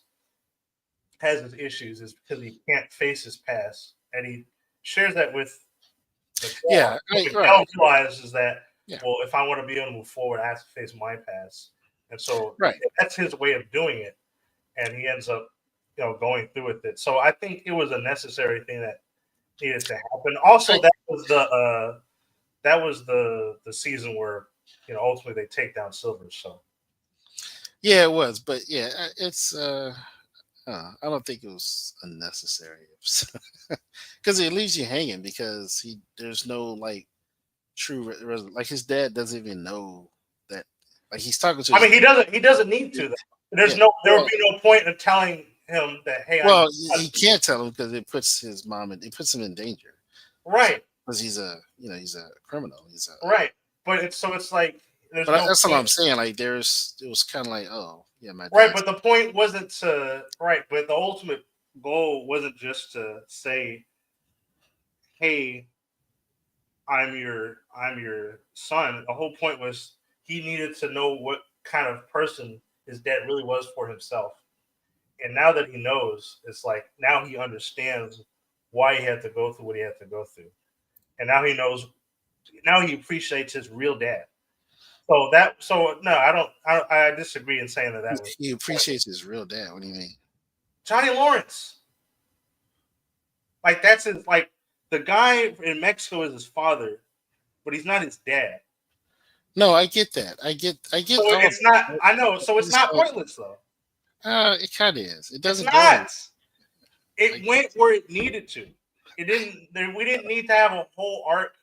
has his issues is because he can't face his past, and he shares that with Miguel.
yeah,
What
right,
Miguel realizes that,
yeah,
well, if I want to be able to move forward, I have to face my past, and so
right.
that's his way of doing it, and he ends up, going through with it. So I think it was a necessary thing that needed to happen. Also,
I,
that was the season where ultimately they take down Silver. So
yeah, it was, but yeah, it's. I don't think it was unnecessary because it leaves you hanging because there's no like like his dad doesn't even know that like he's talking to
I
his
mean, he doesn't need to. Though.
yeah
There would
well
be no point in telling him that, hey, I'm
well
your son.
he can't tell him because it puts him in danger so
Right,
because he's a criminal he's a
right. But it's like there's
but
no
that's all
point.
I'm saying like it was kind of like oh yeah my
Right,
dad's
but the point wasn't to right, but the ultimate goal wasn't just to say, "Hey, I'm your son." The whole point was he needed to know what kind of person his dad really was for himself. And now that he knows, it's like now he understands why he had to go through what he had to go through. And now he knows now he appreciates his real dad. So no, I disagree in saying that that was
he appreciates his real dad. What do you mean?
Johnny Lawrence. Like that's his like the guy in Mexico is his father, but he's not his dad.
No, I get that. I
So
get all of
it's not.
it.
I know. So
I
it's
just
not
don't.
pointless though.
It kind of is. It
It's
doesn't go anywhere.
not. It
Like
went where it needed to. It didn't. We didn't need to have a whole arc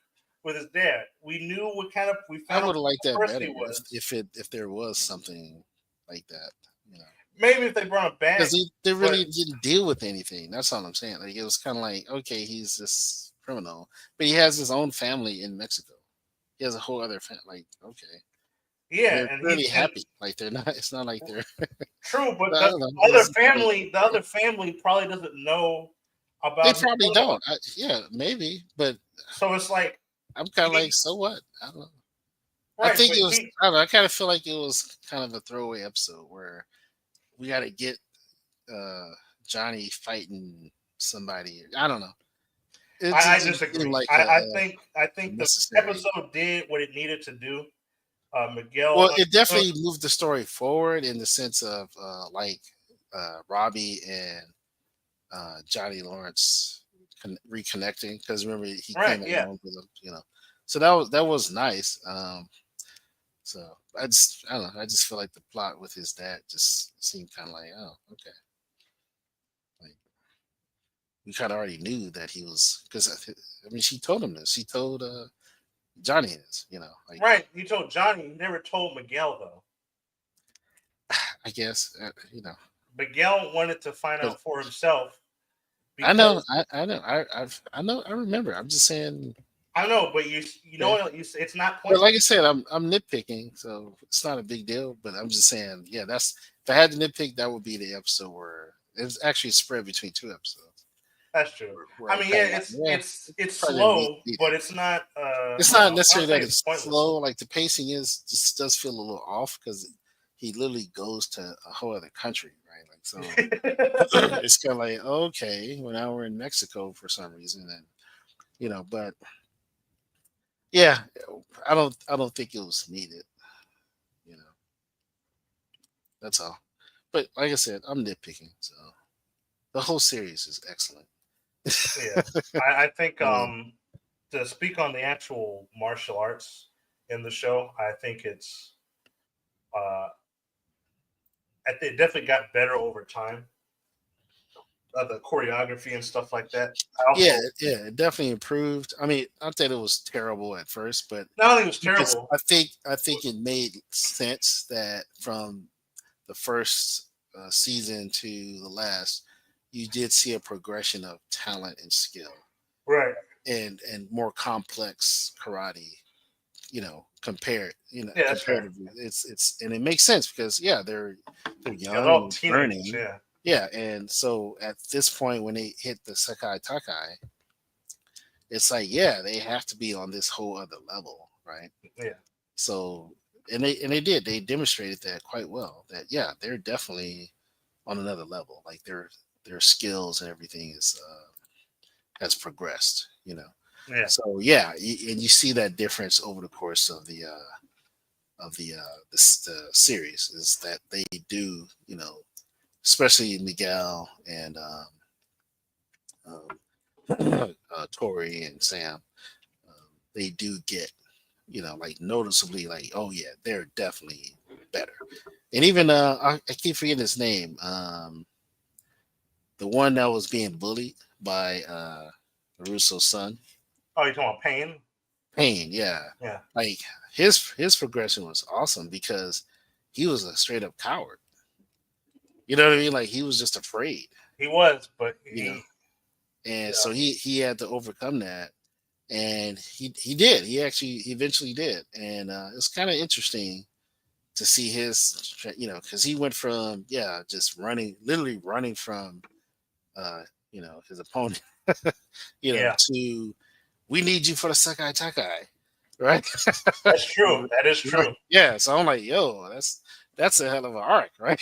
with his dad. We knew what kind of. We
I
found out
would have
what
liked
kind of
that
person
better
he was.
if there was something like that, you know,
Maybe if they brought him
because
back,
they
but
really didn't deal with anything. That's all I'm saying. Like it was kind of like okay, he's this criminal, but he has his own family in Mexico. He has a whole other family. Like okay,
yeah,
they're
and
clearly
he and
happy. Like they're not. It's not like they're.
true, but
I
the
don't know.
other
It's like,
family, the other family probably doesn't know
they
about his
probably
criminal.
don't. Yeah, maybe, but
So it's like
I'm kind of like,
he
so what? I don't know. I
right,
think
but
it was.
he
I don't know. I kind of feel like it was kind of a throwaway episode where we got to get uh, Johnny fighting somebody. I don't know. It
I
just seemed
disagree.
like
I think the
necessary.
episode did what it needed to do. Miguel
Well, it
understood.
definitely moved the story forward in the sense of like Robbie and Johnny Lawrence reconnecting because remember he
Right,
came
yeah.
along with him, you know. So that was nice. So I don't know. I just feel like the plot with his dad just seemed kind of like oh okay, like we kind of already knew that he was because I mean she told him this. She told Johnny this, you know, like
Right. You told Johnny. You never told Miguel though.
I guess
Miguel wanted to find
because
out for himself
I know
because
I know I know I remember. I'm just saying.
I know, but you know
Okay.
what? It's not
But like
pointless.
I said, I'm nitpicking, so it's not a big deal. But I'm just saying, yeah, that's if I had to nitpick, that would be the episode where it's actually spread between two episodes,
That's true.
where
I
I'm
mean, yeah,
kind of like,
it's
yeah,
it's
it
it's
probably didn't
slow,
need it.
but it's not.
It's not
I don't
necessarily
say
that
it's
it's
pointless.
slow. Like the pacing is just does feel a little off because he literally goes to a whole other country, right? Like so, it's kind of like okay, well now we're in Mexico for some reason, and but yeah, I don't think it was needed. You know, that's all. But like I said, I'm nitpicking. So the whole series is excellent.
Yeah, I think
Yeah.
to speak on the actual martial arts in the show, I think uh, it definitely got better over time. The choreography and stuff like that. I
Yeah,
also
yeah, it definitely improved. I mean, not that it was terrible at first, but
not only was terrible.
I think it made sense that from the first season to the last, you did see a progression of talent and skill
Right.
and more complex karate.
Yeah, that's fair.
Comparatively, it's and it makes sense because yeah, they're
Yeah, they're
young
all
and
teenagers.
learning,
Yeah.
yeah, and so at this point when they hit the Sekai Takai, it's like yeah, they have to be on this whole other level, right?
Yeah,
So and they did they demonstrated that quite well. That yeah, they're definitely on another level. Like their skills and everything is has progressed. You know,
yeah,
so yeah, and you see that difference over the course of the series is that they do especially Miguel and Tori and Sam, they do get like noticeably like oh yeah they're definitely better. And even I keep forgetting his name, the one that was being bullied by Russo's son,
oh, you're talking about Pain?
Pain. Yeah,
Yeah,
like his progression was awesome because he was a straight up coward. You know what I mean? Like he was just afraid.
he was, but
You know,
he,
and
yeah,
so he had to overcome that, and he did. He eventually did, and it's kind of interesting to see his because he went from just running, literally running from uh his opponent,
yeah,
to we need you for the Sakai Takai, right?
that's true. That is
Right.
true.
Yeah, so I'm like, yo, that's a hell of an arc, right?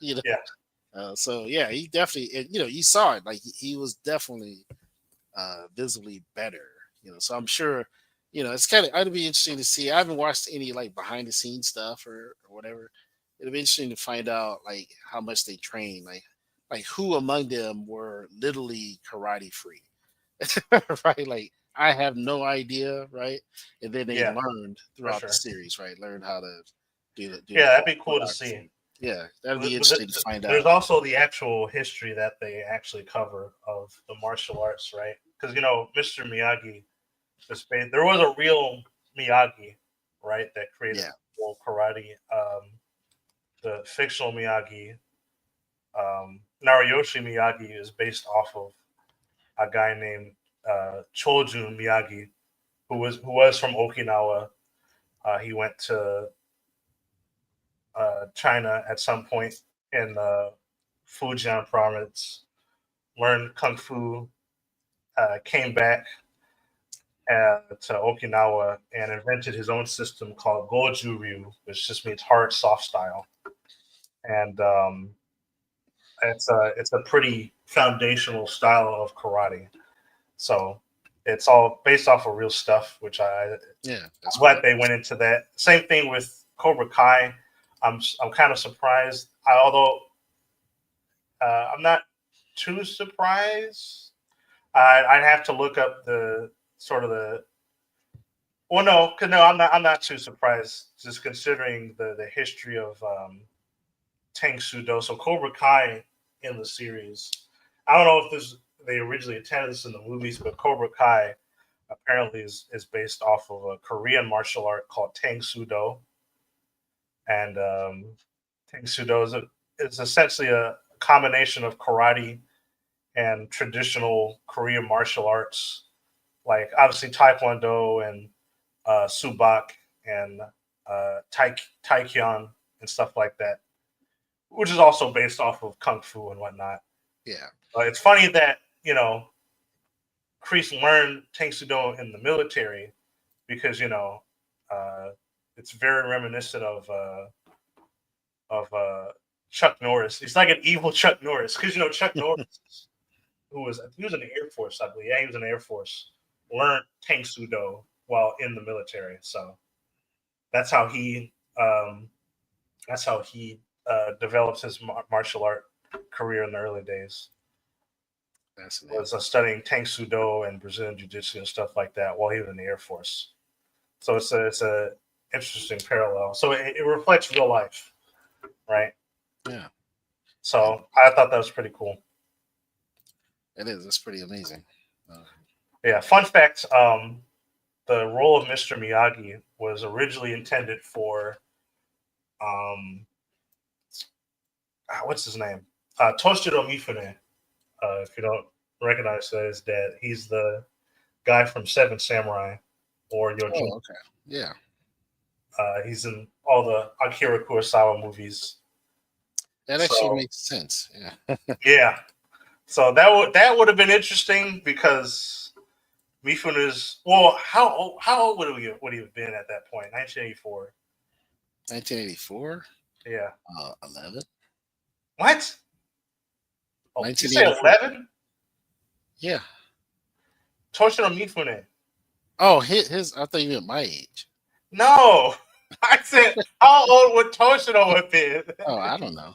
you know,
Yeah,
so yeah, he definitely, and, you saw it, like he was definitely visibly better, So I'm sure, it's kind of, it'd be interesting to see. I haven't watched any like behind the scenes stuff or whatever. It'd be interesting to find out like how much they train, like who among them were literally karate free, right? Like I have no idea, right? And then they
yeah,
learned
for
throughout the
sure.
series, right? Learn how to do the
Yeah, that'd be cool to see.
choreography. Yeah, that'd be
But
interesting to find
there's
out.
also the actual history that they actually cover of the martial arts, right? Because Mr. Miyagi, there was a real Miyagi, right, that created
Yeah,
world karate. The fictional Miyagi, Nariyoshi Miyagi, is based off of a guy named Chojun Miyagi, who was from Okinawa. He went to China at some point in Fujian province, learned kung fu, came back to Okinawa and invented his own system called Goju Ryu, which just means hard, soft style. And it's a pretty foundational style of karate. So it's all based off of real stuff, which
yeah, that's
I'm glad
pretty
they went
awesome.
into that. Same thing with Cobra Kai. I'm kind of surprised, although I'm not too surprised. I'd have to look up the sort of the. Well, no, cause no, I'm not too surprised. Just considering the history of Tang Sudo. So Cobra Kai in the series. I don't know if they originally intended this in the movies, but Cobra Kai apparently is based off of a Korean martial art called Tang Sudo, and Tang Sudo is essentially a combination of karate and traditional Korean martial arts, like obviously Taekwondo and Subak and Taekyon and stuff like that, which is also based off of Kung Fu and whatnot.
Yeah,
It's funny that Kreese learned Tang Sudo in the military because uh, it's very reminiscent of Chuck Norris. He's like an evil Chuck Norris because Chuck Norris, he was in the Air Force, I believe. Yeah, he was in the Air Force. Learned Tang Sudo while in the military, so that's how he um, developed his martial art career in the early days. Was
fascinating.
studying Tang Sudo and Brazilian Jiu Jitsu and stuff like that while he was in the Air Force. So it's a interesting parallel. So it reflects real life, right?
Yeah, and
So I thought that was pretty cool.
it is. It's pretty amazing. Um,
Yeah. Fun fact: the role of Mr. Miyagi was originally intended for um, what's his name? Toshiro Mifune. If you don't recognize that as dad, he's the guy from Seven Samurai or Yojimbo.
oh, okay. Yeah,
He's in all the Akira Kurosawa movies.
That actually
So
makes sense. Yeah.
yeah, so that would have been interesting because Mifune is well. How old would he have been at that point? 1984.
1984.
Yeah.
11.
What? Oh, you say
1984.
11?
Yeah.
Toshiro Mifune.
Oh, his. I thought you meant my age.
No, I said how old would Toshiro have been?
Oh, I don't know.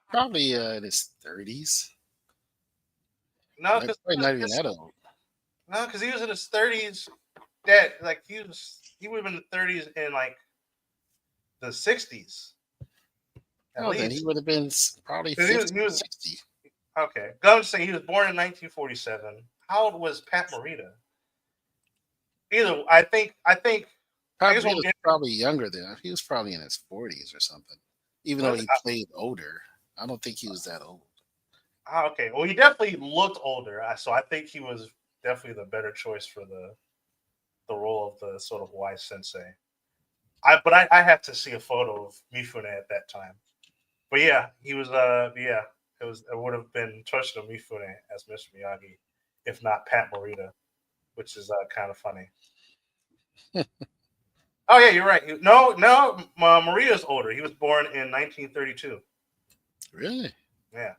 Probably in his 30s.
No,
Like, probably not even that old.
because he was in his 30s. That like he would have been in the 30s in like the 60s at
Oh, then he
least.
would have been probably
Because
50
he
or
was
60.
okay. Go saying he was born in 1947. How old was Pat Morita? Either I guess
Probably
we'll
he was
get.
probably younger than. He was probably in his 40s or something. Even though
Was,
he played older, I don't think he was that old.
okay. Well, he definitely looked older, so I think he was definitely the better choice for the role of the sort of wise sensei. I have to see a photo of Mifune at that time. But yeah, he was yeah, it would have been Toshiro Mifune as Mr. Miyagi, if not Pat Morita, which is kind of funny. Oh yeah, you're right. No, Morita's older. He was born in 1932.
Really?
Yeah,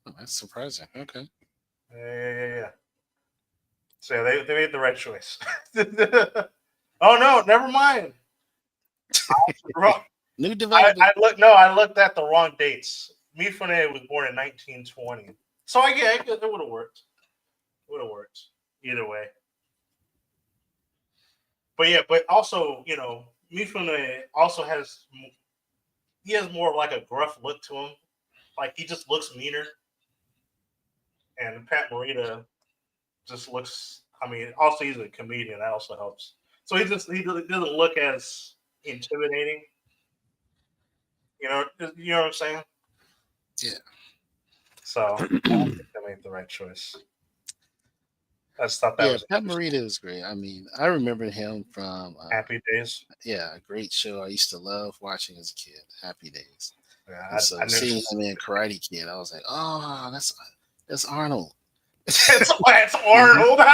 Oh, that's surprising. Okay.
yeah. So yeah, they made the right choice. Oh no, never mind. Wrong.
New development.
I looked at the wrong dates. Mifune was born in 1920. So yeah, it would have worked. Would have worked either way. But yeah, but also Mifune also he has more of like a gruff look to him. Like he just looks meaner, and Pat Morita just looks. I mean, also he's a comedian. That also helps. So he doesn't look as intimidating. You know what I'm saying.
Yeah.
So I think I made the right choice. I just thought that
Yeah,
was
Pat
interesting.
Morita is great. I mean, I remember him from
Happy Days.
yeah, a great show I used to love watching as a kid, Happy Days. And
Yeah,
so
I knew
seeing him in Karate Kid, I was like, oh, that's Arnold.
it's
Mhm.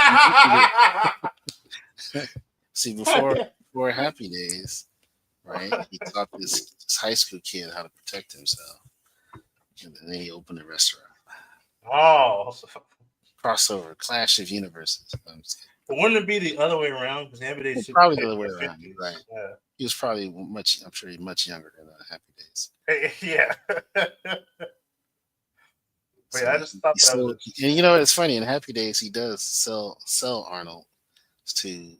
Arnold.
See, before Happy Days, right? He taught this high school kid how to protect himself, and then he opened a restaurant.
Oh, so
Crossover, Clash of Universes. I'm just kidding.
wouldn't it be the other way around? Because Happy
Well,
Days took
probably the
place
other
in
way
the
around. You're right.
50s. Yeah.
He was probably much. I'm sure he's much younger than Happy Days.
Yeah. But
So
yeah, I just thought
he
that was
sold, and
interesting.
it's funny. In Happy Days, he does sell Arnold to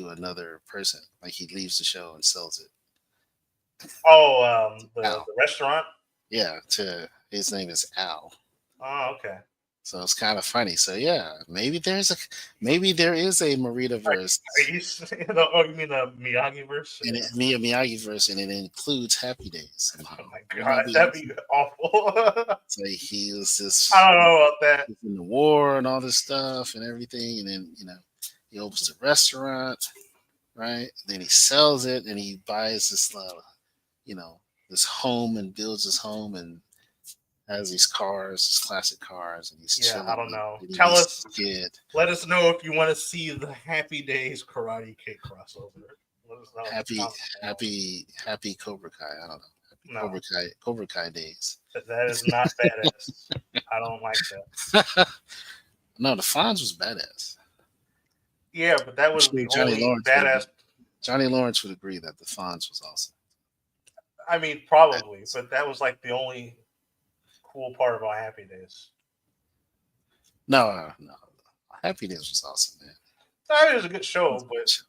another person. Like he leaves the show and sells it.
Oh,
Al,
the restaurant.
yeah. To his name is Al.
Oh, okay.
So it's kind of funny. So yeah, maybe there is a Marita
Are
verse
you? Oh, you mean the Miyagi verse?
and
Or,
Miyagi verse, and it includes Happy Days somehow.
oh my
Wouldn't that
god,
be
that'd be
awesome?
awful.
It's like he was
I
this
don't know about that.
he's in the war and all this stuff and everything, and then he opens the restaurant, right? Then he sells it, and he buys this you know this home and builds his home and has these cars, these classic cars, and he's
Yeah, I
chilling
don't know.
and he
Tell
meets
us.
this kid.
Let us know if you want to see the Happy Days Karate Kid crossover. Let us know in the
Happy,
comments below.
happy Cobra Kai. I don't know. Happy
No,
Cobra Kai days.
that is not badass. I don't like that.
No, the Fonz was badass.
Yeah, but that
I'm
was
sure
the only badass.
Johnny Lawrence would agree that the Fonz was awesome.
I mean, probably, but that was like the only cool part about Happy Days.
No, no. Happy Days was awesome, man.
I mean, it was a good
It was
show,
a
but
great show.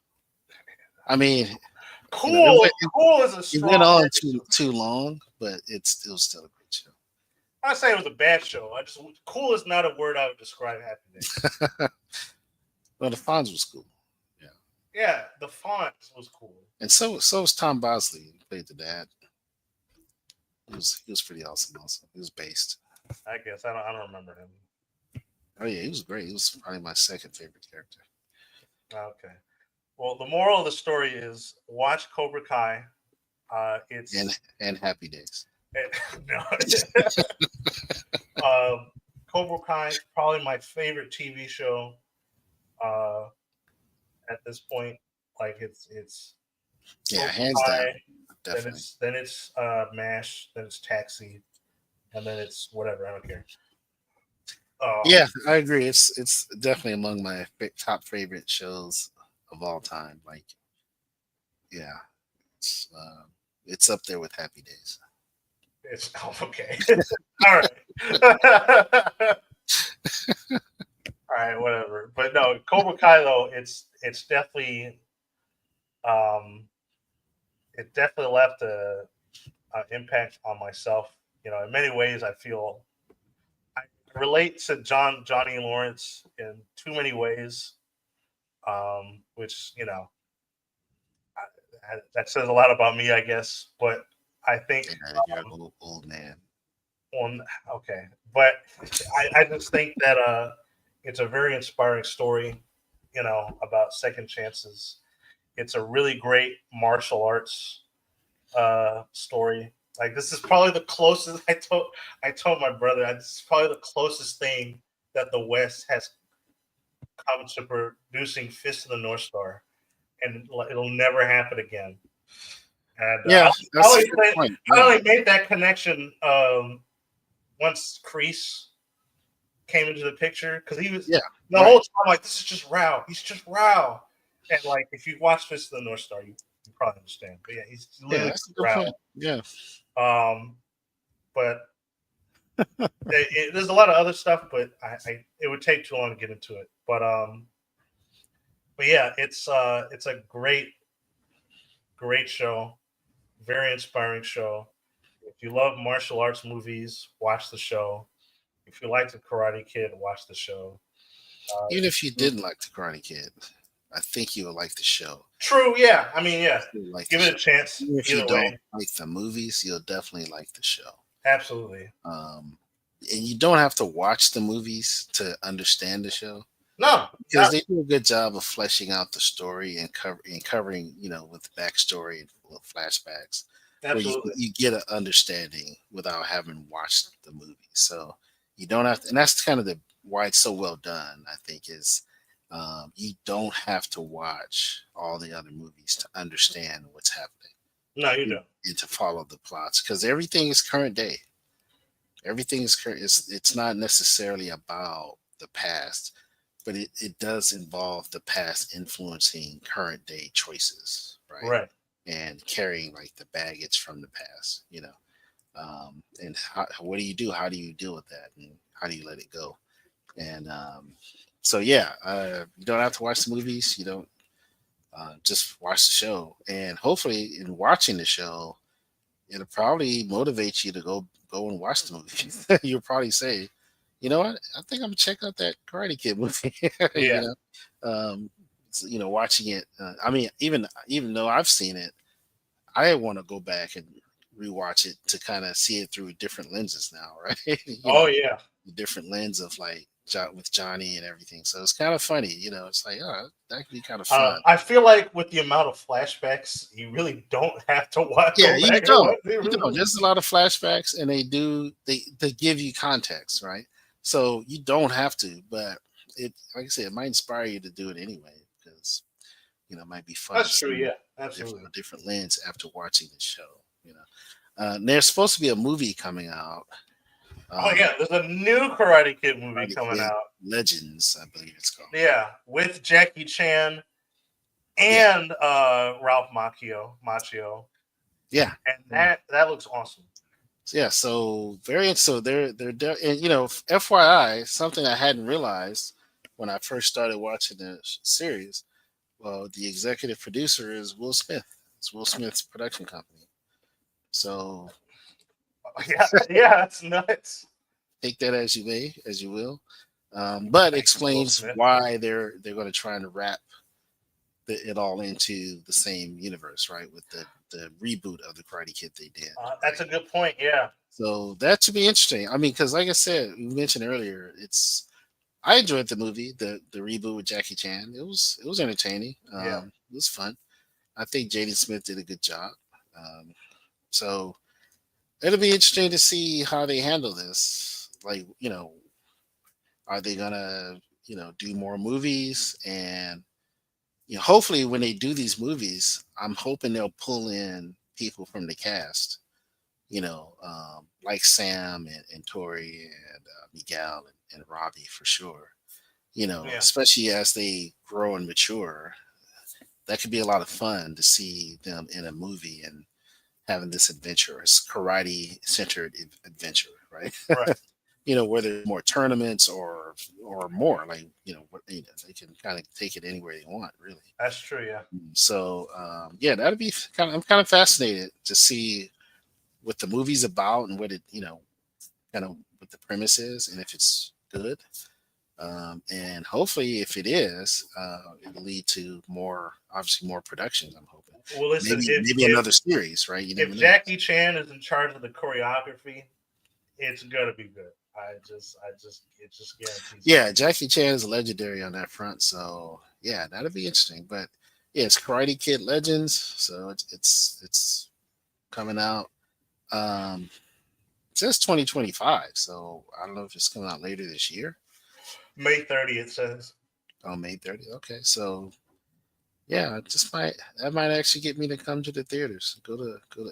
I mean,
cool. Cool is a
it
strong
went on
word.
too long, but it was still a great show.
I'm not saying it was a bad show. I just cool is not a word I would describe Happy Days.
Well, the Fonz was cool. Yeah,
Yeah, the font was cool.
and so was Tom Bosley, who played the dad. He was pretty awesome. Also, he was based.
I guess I don't remember him.
Oh yeah, he was great. He was probably my second favorite character.
Okay. Well, the moral of the story is watch Cobra Kai.
And
It's
Happy Days.
No. um, Cobra Kai is probably my favorite TV show uh, at this point. Like it's
Yeah,
Cobra
hands down,
Kai,
definitely.
then it's Mash, then it's Taxi, and then it's whatever. I don't care. Um,
Yeah, I agree. It's definitely among my top favorite shows of all time. Like, yeah, it's it's up there with Happy Days.
it's okay. All right. All right, whatever. But no, Cobra Kai though, it's definitely um it definitely left a impact on myself. You know, in many ways, I feel I relate to Johnny Lawrence in too many ways, which you know that says a lot about me, I guess. But I think,
Yeah, you're an old man.
well, okay, but I just think that it's a very inspiring story. You know, about second chances. It's a really great martial arts story. Like this is probably the closest I told my brother this is probably the closest thing that the West has come to producing Fist of the North Star, and it'll never happen again. And
Yeah,
I
that's a
only
good point.
I
Yeah,
only made that connection once Kreese came into the picture because he was
yeah,
the whole
right.
time like this is just Rao. He's just Rao. And like if you watch Fist of the North Star, you probably understand. But yeah, he's
Yeah,
literally
that's a good
Rao.
point. Yeah,
But there's a lot of other stuff, but it would take too long to get into it. But yeah, it's a great show, very inspiring show. If you love martial arts movies, watch the show. If you like the Karate Kid, watch the show.
even if you
Uh,
didn't like the Karate Kid, I think you will like the show.
True, yeah. I mean, yeah.
You'll like the
Give it a
show.
chance.
Even if you
Either way,
don't like the movies, you'll definitely like the show.
absolutely.
Um, and you don't have to watch the movies to understand the show
No,
because they do a good job of fleshing out the story and covering, with backstory and with flashbacks, where you
absolutely.
you get an understanding without having watched the movie. So you don't have to, and that's kind of the why it's so well done. I think is you don't have to watch all the other movies to understand what's happening
No, you don't.
and to follow the plots because everything is current day. Everything is current. It's not necessarily about the past, but it does involve the past influencing current day choices, right?
Right.
And carrying like the baggage from the past, and what do you do? How do you deal with that? And how do you let it go? And so, yeah, you don't have to watch the movies. You don't just watch the show. And hopefully, in watching the show, it'll probably motivate you to go and watch the movie. You'll probably say, you know what, I think I'm gonna check out that Karate Kid movie.
Yeah.
Watching it. I mean, even though I've seen it, I want to go back and rewatch it to kind of see it through different lenses now, right?
Oh yeah.
The different lens of like with Johnny and everything. So it's kind of funny. It's like, oh, that could be kind of fun.
I feel like with the amount of flashbacks, you really don't have to watch,
Yeah,
go
you
back and
don't.
watch the
You
original
don't.
movie.
There's a lot of flashbacks, and they give you context, right? So you don't have to, but it, like I said, it might inspire you to do it anyway because it might be fun
That's true.
seeing
Yeah,
a
absolutely.
different lens after watching the show. And there's supposed to be a movie coming out.
Oh
Um,
yeah, there's a new Karate Kid movie
Karate
coming
Kid
out.
Legends, I believe it's called.
Yeah, with Jackie Chan
Yeah,
and Ralph Macchio,
yeah.
and that looks awesome.
Yeah, so so and FYI, something I hadn't realized when I first started watching the series. Well, the executive producer is Will Smith. It's Will Smith's production company. So
Yeah, yeah, that's nuts.
take that as you may, as you will. But
Thanks, Will
explains
Smith.
why they're going to try to wrap it all into the same universe, right? With the reboot of the Karate Kid they did,
That's
right?
a good point. Yeah,
So that should be interesting. I mean, because like I said, we mentioned earlier, I enjoyed the movie, the reboot with Jackie Chan. It was entertaining.
yeah.
It was fun. I think Jaden Smith did a good job. So it'll be interesting to see how they handle this. Like, are they gonna, do more movies? And hopefully, when they do these movies, I'm hoping they'll pull in people from the cast. Like Sam and Tori and Miguel and Robbie for sure.
Yeah,
Especially as they grow and mature, that could be a lot of fun to see them in a movie and having this adventure, it's karate centered adventure, right?
right.
Where there's more tournaments or more, like they can kind of take it anywhere they want, really.
That's true. Yeah,
So yeah, that'd be kind of. I'm kind of fascinated to see what the movie's about and what it, kind of what the premise is, and if it's good. And hopefully, if it is, it'll lead to more, obviously, more productions. I'm hoping
well, listen,
maybe another series, right? You never
if
know.
Jackie Chan is in charge of the choreography, it's gonna be good. It just guarantees it.
Yeah, Jackie Chan is legendary on that front, so yeah, that'll be interesting. But yeah, it's Karate Kid Legends, so it's coming out. Um, it says 2025, so I don't know if it's coming out later this year.
May 30th says.
Oh, May 30th. Okay, so yeah, it just might that might actually get me to come to the theaters,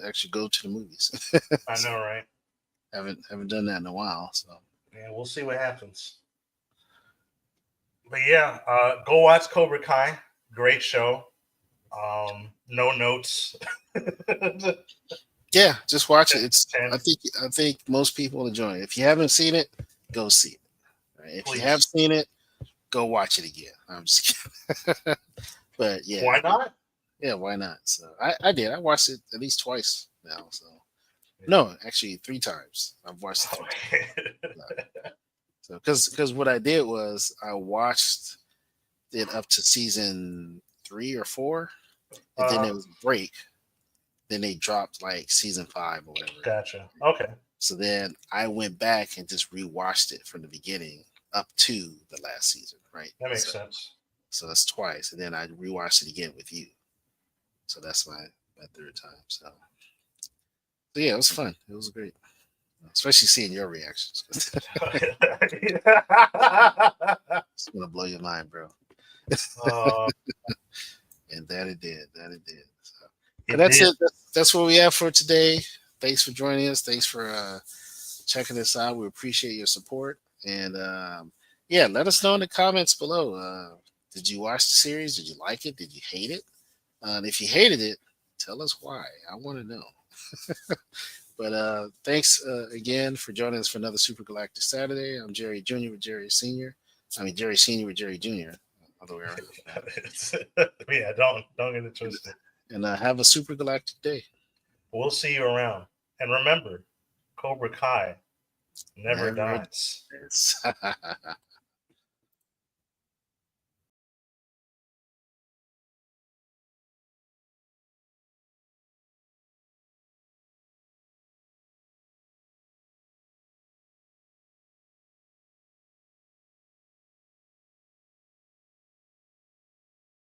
actually go to the movies.
I
So
know, right?
haven't done that in a while. So
Yeah, we'll see what happens. But yeah, go watch Cobra Kai. Great show. No notes. 10
yeah, just watch it. It's
10,
I think most people will enjoy it. If you haven't seen it, go see it. Right? If you have
please.
seen it, go watch it again. I'm just kidding. But yeah,
Why not?
yeah, why not? So I did. I watched it at least twice now. So no, actually three times. I've watched it three times. So because what I did was I watched it up to season 3 or 4, and then
uh,
there was a break. Then they dropped like season 5 or whatever.
gotcha. Okay,
So then I went back and just rewatched it from the beginning up to the last season, right?
that makes
So
sense.
that's twice, and then I rewatched it again with you. So that's my third time. So yeah, it was fun. It was great, especially seeing your reactions. It's gonna blow your mind, bro.
uh,
And that it did. That it did. So, but
it
that's
did.
it. That's what we have for today. Thanks for joining us. Thanks for checking us out. We appreciate your support. And yeah, let us know in the comments below. Did you watch the series? Did you like it? Did you hate it? And if you hated it, tell us why. I want to know. But thanks again for joining us for another Super Galactic Saturday. I'm Jerry Jr. with Jerry Sr. I mean, Jerry Sr. with Jerry Jr. Other way around.
Yeah, don't get it twisted.
And have a super galactic day.
We'll see you around. And remember, Cobra Kai never
Never.
dies.